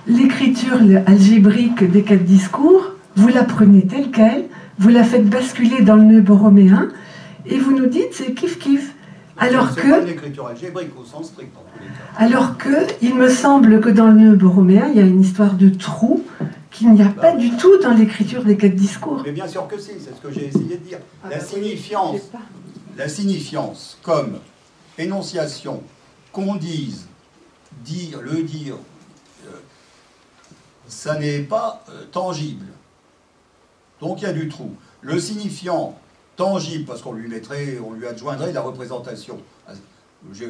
E: l'écriture algébrique des quatre discours, vous la prenez telle qu'elle, vous la faites basculer dans le nœud borroméen, et vous nous dites c'est kiff-kiff. Alors
A: c'est
E: que...
A: pas une écriture algébrique au sens strict, en tous les cas.
E: Alors que, il me semble que dans le nœud borroméen, il y a une histoire de trou qu'il n'y a pas du tout dans l'écriture des quatre discours.
A: Mais bien sûr que si, c'est ce que j'ai essayé de dire. La signifiance comme énonciation, qu'on dise, dire, le dire, ça n'est pas tangible. Donc il y a du trou. Le signifiant tangible, parce qu'on lui adjoindrait la représentation.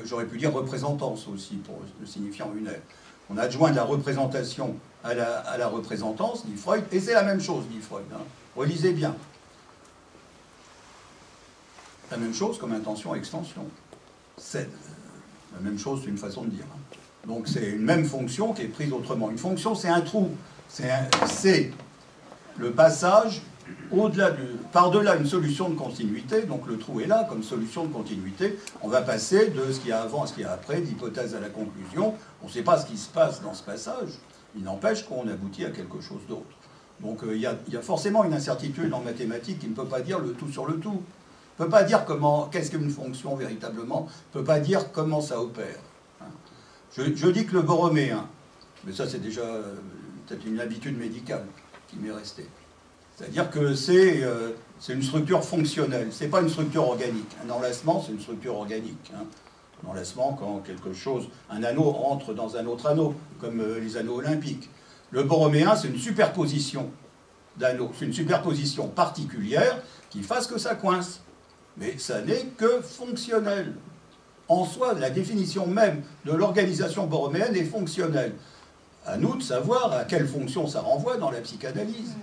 A: J'aurais pu dire représentance aussi, pour le signifiant unaire. On adjoint de la représentation à la représentance, dit Freud, et c'est la même chose, dit Freud. Hein. Relisez bien. La même chose comme intention-extension. C'est la même chose, c'est une façon de dire. Hein. Donc c'est une même fonction qui est prise autrement. Une fonction, c'est un trou. C'est le passage par-delà une solution de continuité, donc le trou est là comme solution de continuité, on va passer de ce qu'il y a avant à ce qu'il y a après, d'hypothèse à la conclusion, on ne sait pas ce qui se passe dans ce passage, il n'empêche qu'on aboutit à quelque chose d'autre. Donc il y a forcément une incertitude en mathématiques qui ne peut pas dire le tout sur le tout, ne peut pas dire qu'est-ce qu'une fonction véritablement, ne peut pas dire comment ça opère. Je dis que le borroméen, mais ça c'est déjà peut-être une habitude médicale qui m'est restée. C'est-à-dire que c'est une structure fonctionnelle, c'est pas une structure organique. Un enlacement, c'est une structure organique. Hein. Un enlacement, quand un anneau entre dans un autre anneau, comme les anneaux olympiques. Le borroméen, c'est une superposition d'anneaux, c'est une superposition particulière qui fasse que ça coince. Mais ça n'est que fonctionnel. En soi, la définition même de l'organisation borroméenne est fonctionnelle. À nous de savoir à quelle fonction ça renvoie dans la psychanalyse.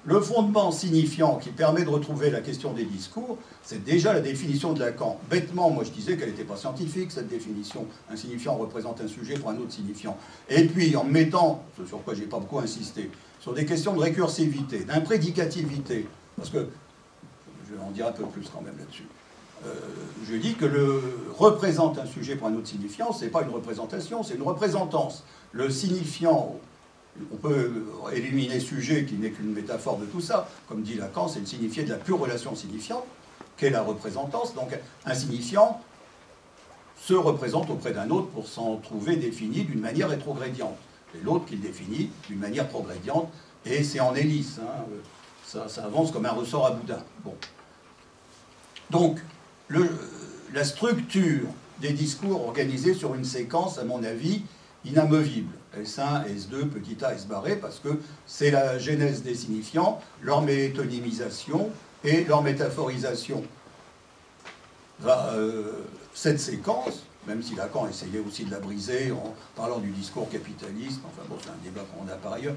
A: Le fondement signifiant qui permet de retrouver la question des discours, c'est déjà la définition de Lacan. Bêtement, moi je disais qu'elle n'était pas scientifique, cette définition. Un signifiant représente un sujet pour un autre signifiant. Et puis, en mettant, ce sur quoi je n'ai pas beaucoup insisté, sur des questions de récursivité, d'imprédicativité, parce que, je vais en dire un peu plus quand même là-dessus, je dis que le représente un sujet pour un autre signifiant, c'est pas une représentation, c'est une représentance. Le signifiant, on peut éliminer sujet qui n'est qu'une métaphore de tout ça, comme dit Lacan, c'est le signifié de la pure relation signifiante, qu'est la représentance. Donc un signifiant se représente auprès d'un autre pour s'en trouver défini d'une manière rétrogrédiente. C'est l'autre qui le définit d'une manière progrédiente, et c'est en hélice. Hein. Ça avance comme un ressort à boudin. Bon. Donc, la structure des discours organisés sur une séquence, à mon avis, inamovible. S1, S2, petit a, S barré, parce que c'est la genèse des signifiants, leur métonymisation et leur métaphorisation. Cette séquence, même si Lacan essayait aussi de la briser en parlant du discours capitaliste, enfin bon, c'est un débat qu'on a par ailleurs,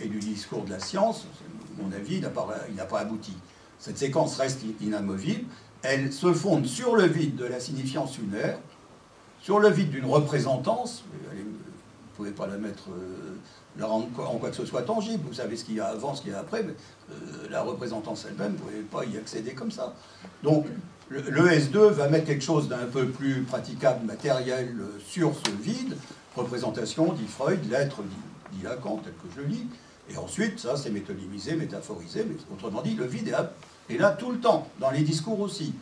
A: et du discours de la science, à mon avis, il n'a pas abouti. Cette séquence reste inamovible, elle se fonde sur le vide de la signifiance unaire, sur le vide d'une représentance, vous ne pouvez pas la mettre, la rendre en quoi que ce soit tangible, vous savez ce qu'il y a avant, ce qu'il y a après, mais la représentance elle-même, vous ne pouvez pas y accéder comme ça. Donc, le S2 va mettre quelque chose d'un peu plus praticable, matériel, sur ce vide, représentation, dit Freud, l'être, dit Lacan, tel que je le lis, et ensuite, ça, c'est métonymisé, métaphorisé, mais autrement dit, le vide est là tout le temps, dans les discours aussi.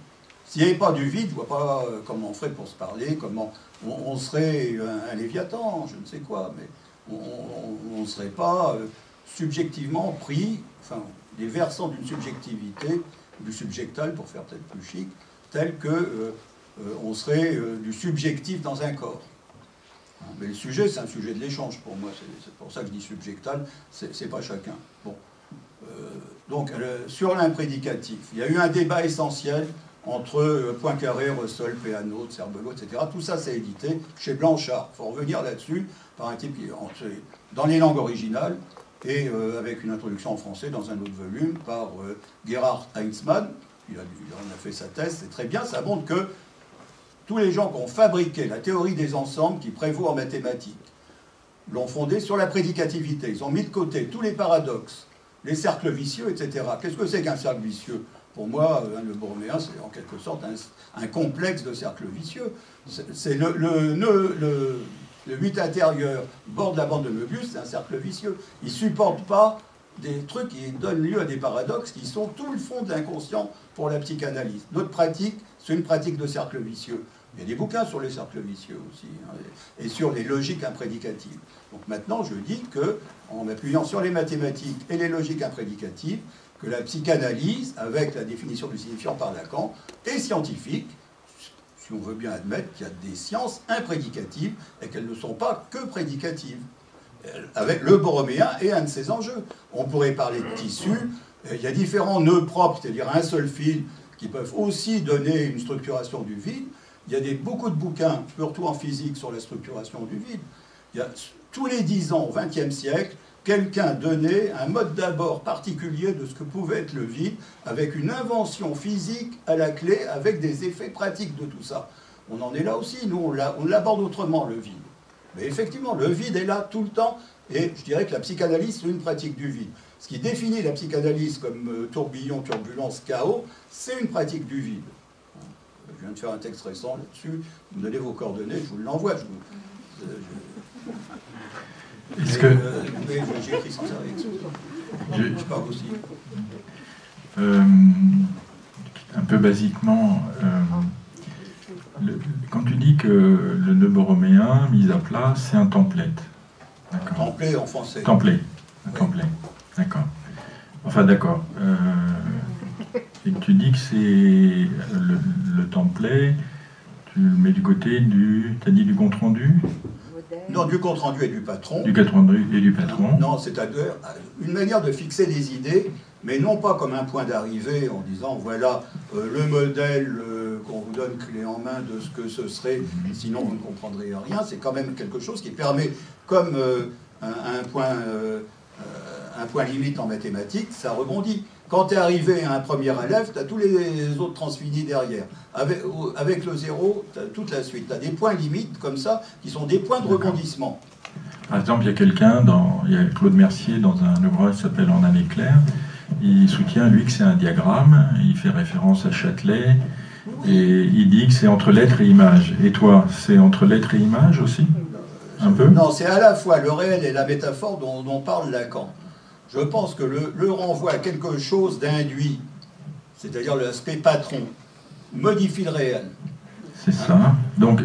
A: S'il n'y avait pas du vide, je ne vois pas comment on ferait pour se parler, comment on serait un Léviathan, je ne sais quoi, mais on ne serait pas subjectivement pris, enfin, des versants d'une subjectivité, du subjectal, pour faire peut-être plus chic, tel que on serait du subjectif dans un corps. Mais le sujet, c'est un sujet de l'échange pour moi, c'est pour ça que je dis subjectal, c'est pas chacun. Bon. Donc, sur l'imprédicatif, il y a eu un débat essentiel entre Poincaré, Russell, Peano, Cerbelot, etc. Tout ça, c'est édité chez Blanchard. Il faut revenir là-dessus par un type qui est dans les langues originales et avec une introduction en français dans un autre volume par Gerhard Heinzmann. Il en a fait sa thèse, c'est très bien. Ça montre que tous les gens qui ont fabriqué la théorie des ensembles qui prévaut en mathématiques l'ont fondée sur la prédicativité. Ils ont mis de côté tous les paradoxes, les cercles vicieux, etc. Qu'est-ce que c'est qu'un cercle vicieux ? Pour moi, le borroméen, c'est en quelque sorte un complexe de cercle vicieux. C'est le 8 intérieur bord de la bande de Möbius, c'est un cercle vicieux. Il ne supporte pas des trucs qui donnent lieu à des paradoxes qui sont tout le fond de l'inconscient pour la psychanalyse. Notre pratique, c'est une pratique de cercle vicieux. Il y a des bouquins sur les cercles vicieux aussi, hein, et sur les logiques imprédicatives. Donc maintenant, je dis que, en m'appuyant sur les mathématiques et les logiques imprédicatives, que la psychanalyse, avec la définition du signifiant par Lacan, est scientifique, si on veut bien admettre qu'il y a des sciences imprédicatives et qu'elles ne sont pas que prédicatives. Avec le borroméen et un de ses enjeux. On pourrait parler de tissu, il y a différents nœuds propres, c'est-à-dire un seul fil, qui peuvent aussi donner une structuration du vide. Il y a beaucoup de bouquins, surtout en physique, sur la structuration du vide. Il y a, tous les 10 ans, au XXe siècle, quelqu'un donnait un mode d'abord particulier de ce que pouvait être le vide, avec une invention physique à la clé, avec des effets pratiques de tout ça. On en est là aussi, nous, on l'aborde autrement, le vide. Mais effectivement, le vide est là tout le temps, et je dirais que la psychanalyse, c'est une pratique du vide. Ce qui définit la psychanalyse comme tourbillon, turbulence, chaos, c'est une pratique du vide. Je viens de faire un texte récent là-dessus, vous me donnez vos coordonnées, je vous l'envoie.
F: Est-ce que...
A: j'ai écrit sans arrêt. Je parle aussi.
F: Un peu basiquement, quand tu dis que le nœud borroméen, mis à plat, c'est un template.
A: Template en français.
F: Template. Un template. D'accord. Enfin, d'accord. Et tu dis que c'est le template, tu le mets du côté du... Tu as dit du compte-rendu ?
A: Non, du compte-rendu et du patron.
F: Du compte-rendu et du patron.
A: Non, c'est-à-dire une manière de fixer des idées, mais non pas comme un point d'arrivée en disant voilà le modèle qu'on vous donne clé en main de ce que ce serait, sinon vous ne comprendrez rien. C'est quand même quelque chose qui permet, comme un point limite en mathématiques, ça rebondit. Quand tu es arrivé à un premier élève, tu as tous les autres transfinis derrière. Avec le zéro, tu as toute la suite. Tu as des points limites comme ça, qui sont des points de rebondissement.
F: Par exemple, il y a il y a Claude Mercier dans un ouvrage qui s'appelle En année claire. Il soutient, lui, que c'est un diagramme. Il fait référence à Châtelet. Et il dit que c'est entre lettres et images. Et toi, c'est entre lettres et images aussi? Un peu?
A: Non, c'est à la fois le réel et la métaphore dont parle Lacan. Je pense que le renvoi à quelque chose d'induit, c'est-à-dire l'aspect patron, modifie le réel.
F: C'est ça. Donc,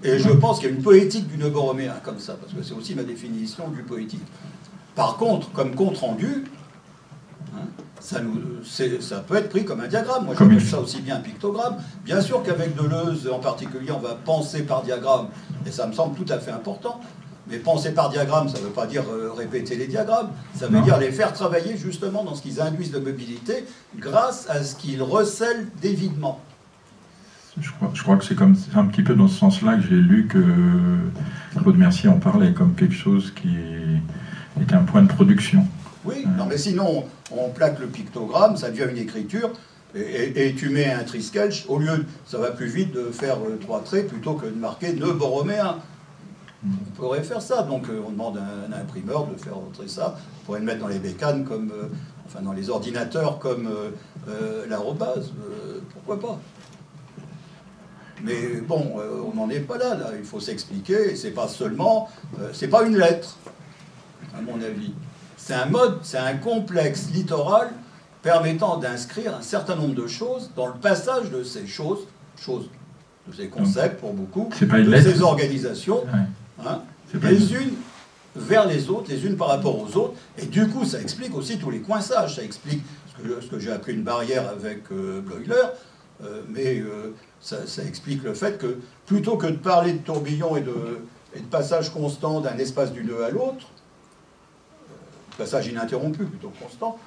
A: et je pense qu'il y a une poétique du neuboroméen comme ça, parce que c'est aussi ma définition du poétique. Par contre, comme compte-rendu, hein, ça peut être pris comme un diagramme. Moi, j'appelle ça aussi bien un pictogramme. Bien sûr qu'avec Deleuze, en particulier, on va penser par diagramme, et ça me semble tout à fait important. Mais penser par diagramme, ça ne veut pas dire répéter les diagrammes, ça veut dire les faire travailler justement dans ce qu'ils induisent de mobilité, grâce à ce qu'ils recèlent d'évidement.
F: Je crois que c'est un petit peu dans ce sens-là que j'ai lu que Claude Mercier en parlait, comme quelque chose qui est un point de production.
A: Oui, non mais sinon, on plaque le pictogramme, ça devient une écriture, et tu mets un triskelch, au lieu, ça va plus vite de faire 3 traits plutôt que de marquer neuboroméen. On pourrait faire ça, donc on demande à un imprimeur de faire rentrer ça. On pourrait le mettre dans les bécanes, enfin dans les ordinateurs comme l'arrobase, pourquoi pas. Mais bon, on n'en est pas là, il faut s'expliquer, c'est pas seulement, c'est pas une lettre, à mon avis. C'est un mode, c'est un complexe littoral permettant d'inscrire un certain nombre de choses dans le passage de ces choses, de ces concepts pour beaucoup, de ces organisations. Ouais. Hein, les unes vers les autres, les unes par rapport aux autres, et du coup ça explique aussi tous les coinçages, ça explique ce que j'ai appelé une barrière avec Bleuler, mais ça explique le fait que plutôt que de parler de tourbillon et de passage constant d'un espace du nœud à l'autre, passage ininterrompu plutôt constant,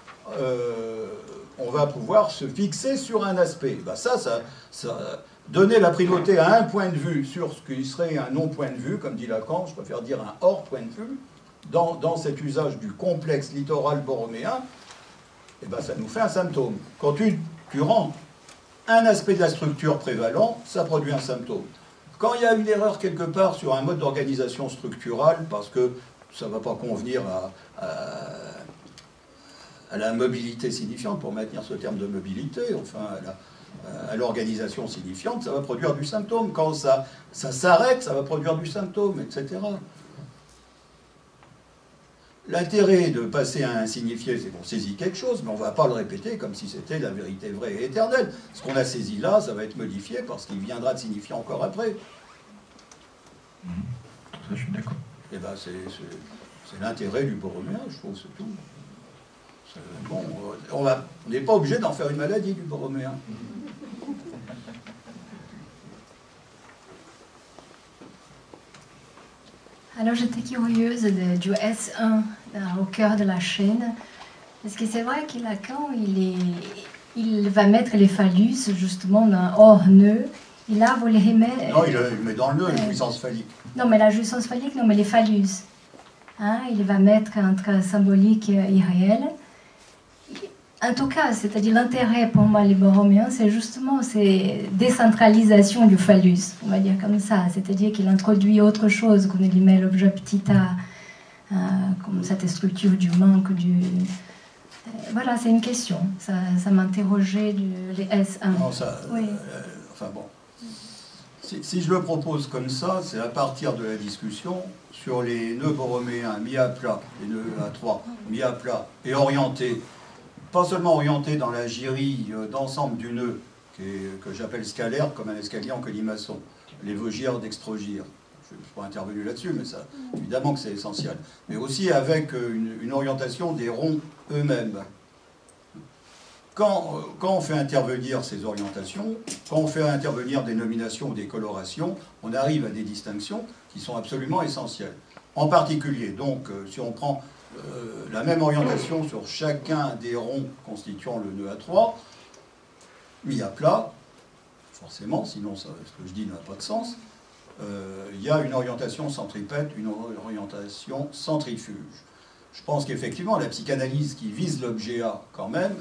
A: on va pouvoir se fixer sur un aspect. Ben ça donner la primauté à un point de vue sur ce qui serait un non-point de vue, comme dit Lacan, je préfère dire un hors-point de vue, dans cet usage du complexe littoral borroméen, et ben ça nous fait un symptôme. Quand tu rends un aspect de la structure prévalent, ça produit un symptôme. Quand il y a une erreur quelque part sur un mode d'organisation structurale, parce que ça ne va pas convenir à la mobilité signifiante, pour maintenir ce terme de mobilité, enfin à l'organisation signifiante, ça va produire du symptôme. Quand ça s'arrête, ça va produire du symptôme, etc. L'intérêt de passer à un signifié, c'est qu'on saisit quelque chose, mais on ne va pas le répéter comme si c'était la vérité vraie et éternelle. Ce qu'on a saisi là, ça va être modifié parce qu'il viendra de signifier encore après.
F: Ça, je suis d'accord.
A: Et ben c'est l'intérêt du borroméen, je trouve, c'est tout. Bon, on n'est pas obligé d'en faire une maladie du borroméen.
G: Alors j'étais curieuse du S1 au cœur de la chaîne, parce que c'est vrai que Lacan, il va mettre les phallus justement hors nœud, et là vous les remettez...
A: Non, il le met dans le nœud, la jouissance phallique.
G: Non, mais la jouissance phallique, non, mais les phallus. Hein, il va mettre entre symbolique et réel. En tout cas, c'est-à-dire l'intérêt pour moi, les borroméens, c'est justement cette décentralisation du phallus, on va dire comme ça. C'est-à-dire qu'il introduit autre chose, qu'on lui met l'objet petit a, comme cette structure du manque, voilà, c'est une question. Ça m'interrogeait les S1.
A: Non, oui. Enfin bon. Si je le propose comme ça, c'est à partir de la discussion sur les nœuds borroméens mis à plat, les nœuds A3 mis à plat et orientés, pas seulement orientés dans la gyrrie d'ensemble du nœud, que j'appelle scalaire, comme un escalier en colimaçon, les vaugyres d'extrogire. Je ne suis pas intervenu là-dessus, mais ça, évidemment que c'est essentiel. Mais aussi avec une orientation des ronds eux-mêmes. Quand on fait intervenir ces orientations, quand on fait intervenir des nominations ou des colorations, on arrive à des distinctions qui sont absolument essentielles. En particulier, donc, si on prend la même orientation sur chacun des ronds constituant le nœud A3, mis à plat, forcément, sinon ce que je dis n'a pas de sens, il y a une orientation centripète, une orientation centrifuge. Je pense qu'effectivement, la psychanalyse qui vise l'objet A quand même,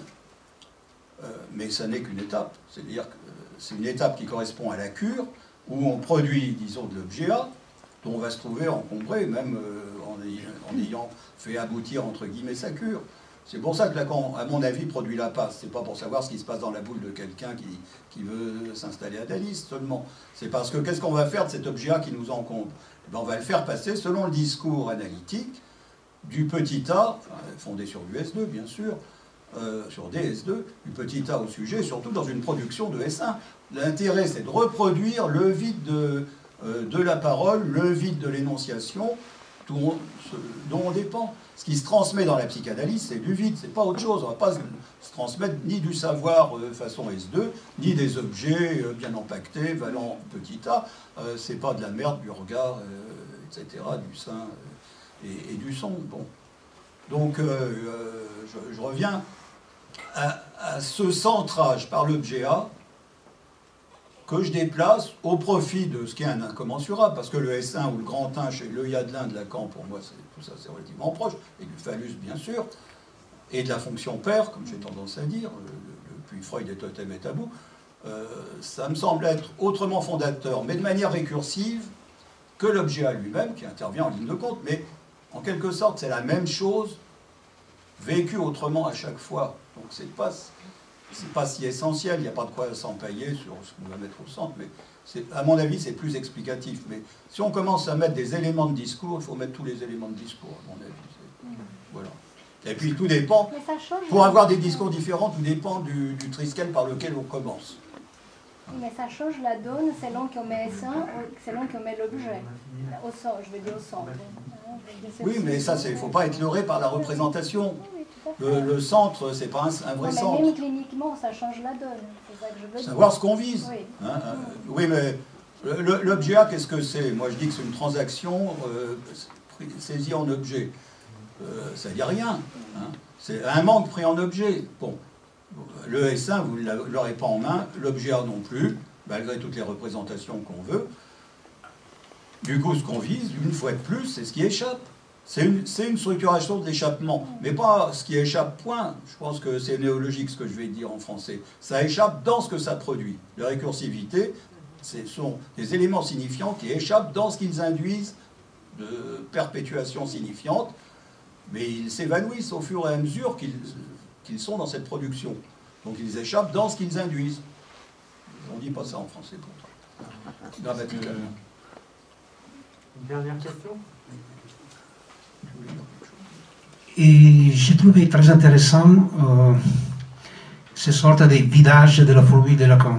A: mais ça n'est qu'une étape. C'est-à-dire que c'est une étape qui correspond à la cure, où on produit, disons, de l'objet A, dont on va se trouver encombré, même en ayant fait aboutir, entre guillemets, sa cure. C'est pour ça que Lacan, à mon avis, produit la passe. C'est pas pour savoir ce qui se passe dans la boule de quelqu'un qui veut s'installer à Dalis seulement. C'est parce que qu'est-ce qu'on va faire de cet objet A qui nous encombre? Eh ben, on va le faire passer selon le discours analytique du petit A, fondé sur du S2 bien sûr, sur des S2, du petit A au sujet, surtout dans une production de S1. L'intérêt, c'est de reproduire le vide de la parole, le vide de l'énonciation, dont on dépend. Ce qui se transmet dans la psychanalyse, c'est du vide, c'est pas autre chose. On ne va pas se transmettre ni du savoir façon S2, ni des objets bien empaquetés, valant petit A. C'est pas de la merde, du regard, etc., du sein et du son. Bon. Donc, je reviens à ce centrage par l'objet A que je déplace au profit de ce qui est un incommensurable, parce que le S1 ou le grand 1 chez le Yadelin de Lacan, pour moi, tout ça c'est relativement proche, et du phallus bien sûr, et de la fonction père, comme j'ai tendance à dire, depuis Freud et Totem et Tabou, ça me semble être autrement fondateur, mais de manière récursive, que l'objet A lui-même, qui intervient en ligne de compte, mais en quelque sorte c'est la même chose, vécue autrement à chaque fois. Donc c'est pas si essentiel, il n'y a pas de quoi s'empailler sur ce qu'on va mettre au centre, mais à mon avis, c'est plus explicatif. Mais si on commence à mettre des éléments de discours, il faut mettre tous les éléments de discours, à mon avis. Voilà. Et puis tout dépend, pour avoir des discours différents, tout dépend du triskel par lequel on commence.
G: Mais ça change la donne selon qu'on met S1 ou selon qu'on met l'objet. Au centre, je veux dire au centre.
A: Oui, mais ça, il ne faut pas être leurré par la représentation. Le centre, c'est pas un vrai centre.
G: Même cliniquement, ça change la donne. C'est ça que je veux dire.
A: Savoir ce qu'on vise.
G: Oui,
A: Oui, mais l'objet A, qu'est-ce que c'est? Moi, je dis que c'est une transaction saisie en objet. Ça ne dit rien. Hein. C'est un manque pris en objet. Bon, le S1, vous ne l'aurez pas en main, l'objet A non plus, malgré toutes les représentations qu'on veut. Du coup, ce qu'on vise, une fois de plus, c'est ce qui échappe. C'est une structuration de l'échappement, mais pas ce qui échappe, point. Je pense que c'est néologique ce que je vais dire en français. Ça échappe dans ce que ça produit. La récursivité, ce sont des éléments signifiants qui échappent dans ce qu'ils induisent de perpétuation signifiante, mais ils s'évanouissent au fur et à mesure qu'ils sont dans cette production. Donc ils échappent dans ce qu'ils induisent. On ne dit pas ça en français pourtant. Grammaticalement.
B: Une dernière question?
H: Et j'ai trouvé très intéressant cette sorte de vidage de la fourmi de Lacan.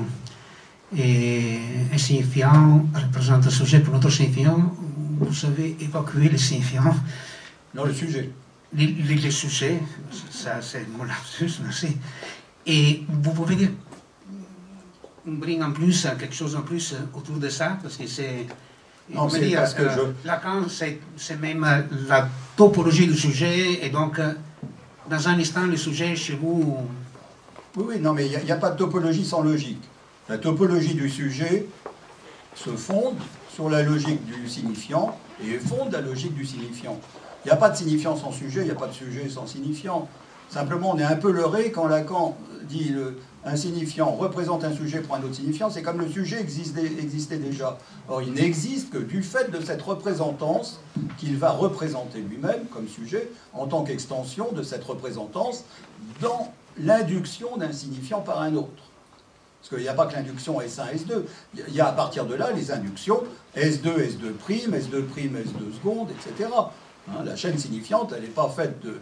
H: Et un signifiant représente un sujet pour notre signifiant. Vous savez évacuer le signifiant.
A: Non, le sujet.
H: Le sujet, ça c'est mon lapsus, merci. Et vous pouvez dire, bring en plus quelque chose en plus autour de ça, parce que c'est...
A: Non, c'est parce que
H: Lacan, c'est même la topologie du sujet, et donc, dans un instant, le sujet, chez vous...
A: Oui, non, mais il n'y a pas de topologie sans logique. La topologie du sujet se fonde sur la logique du signifiant, et fonde la logique du signifiant. Il n'y a pas de signifiant sans sujet, il n'y a pas de sujet sans signifiant. Simplement, on est un peu leurré quand Lacan dit un signifiant représente un sujet pour un autre signifiant, c'est comme le sujet existait déjà. Or, il n'existe que du fait de cette représentance qu'il va représenter lui-même comme sujet en tant qu'extension de cette représentance dans l'induction d'un signifiant par un autre. Parce qu'il n'y a pas que l'induction S1, S2. Il y a à partir de là les inductions S2, S2', S2', S2 seconde, etc. Hein, la chaîne signifiante, elle n'est pas faite de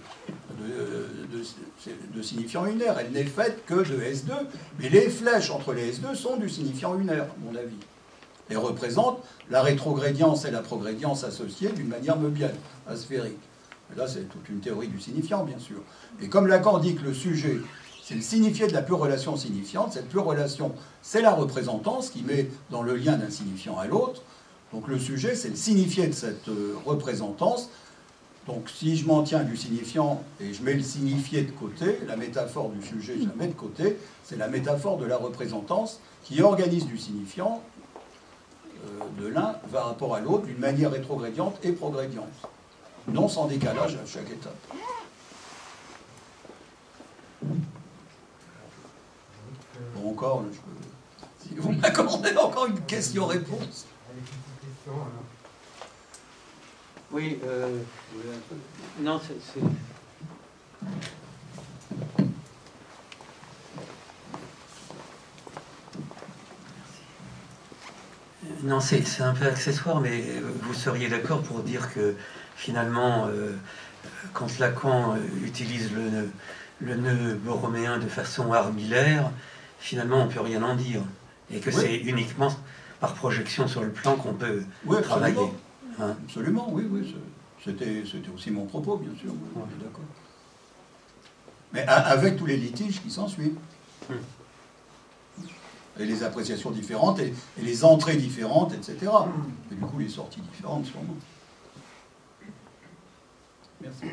A: signifiants unaires, elle n'est faite que de S2, mais les flèches entre les S2 sont du signifiant unaire, à mon avis. Et représentent la rétrogrédience et la progrédience associées d'une manière möbienne, asphérique. Et là, c'est toute une théorie du signifiant, bien sûr. Et comme Lacan dit que le sujet, c'est le signifié de la pure relation signifiante, cette pure relation, c'est la représentance qui met dans le lien d'un signifiant à l'autre. Donc le sujet, c'est le signifié de cette représentance. Donc si je m'en tiens du signifiant et je mets le signifié de côté, la métaphore du sujet, je la mets de côté, c'est la métaphore de la représentance qui organise du signifiant de l'un par rapport à l'autre d'une manière rétrogrédiente et progrédiente, non sans décalage à chaque étape. Bon, encore, si vous m'accordez encore une question-réponse.
I: Oui, non, c'est... Non, c'est un peu accessoire, mais vous seriez d'accord pour dire que finalement, quand Lacan utilise le nœud borroméen de façon armillaire, finalement on ne peut rien en dire. Et que c'est uniquement par projection sur le plan qu'on peut travailler. Hein?
A: Absolument, oui, oui. C'était aussi mon propos, bien sûr. Oui, d'accord. Mais avec tous les litiges qui s'ensuivent. Et les appréciations différentes, et les entrées différentes, etc. Et du coup, les sorties différentes, sûrement. Merci.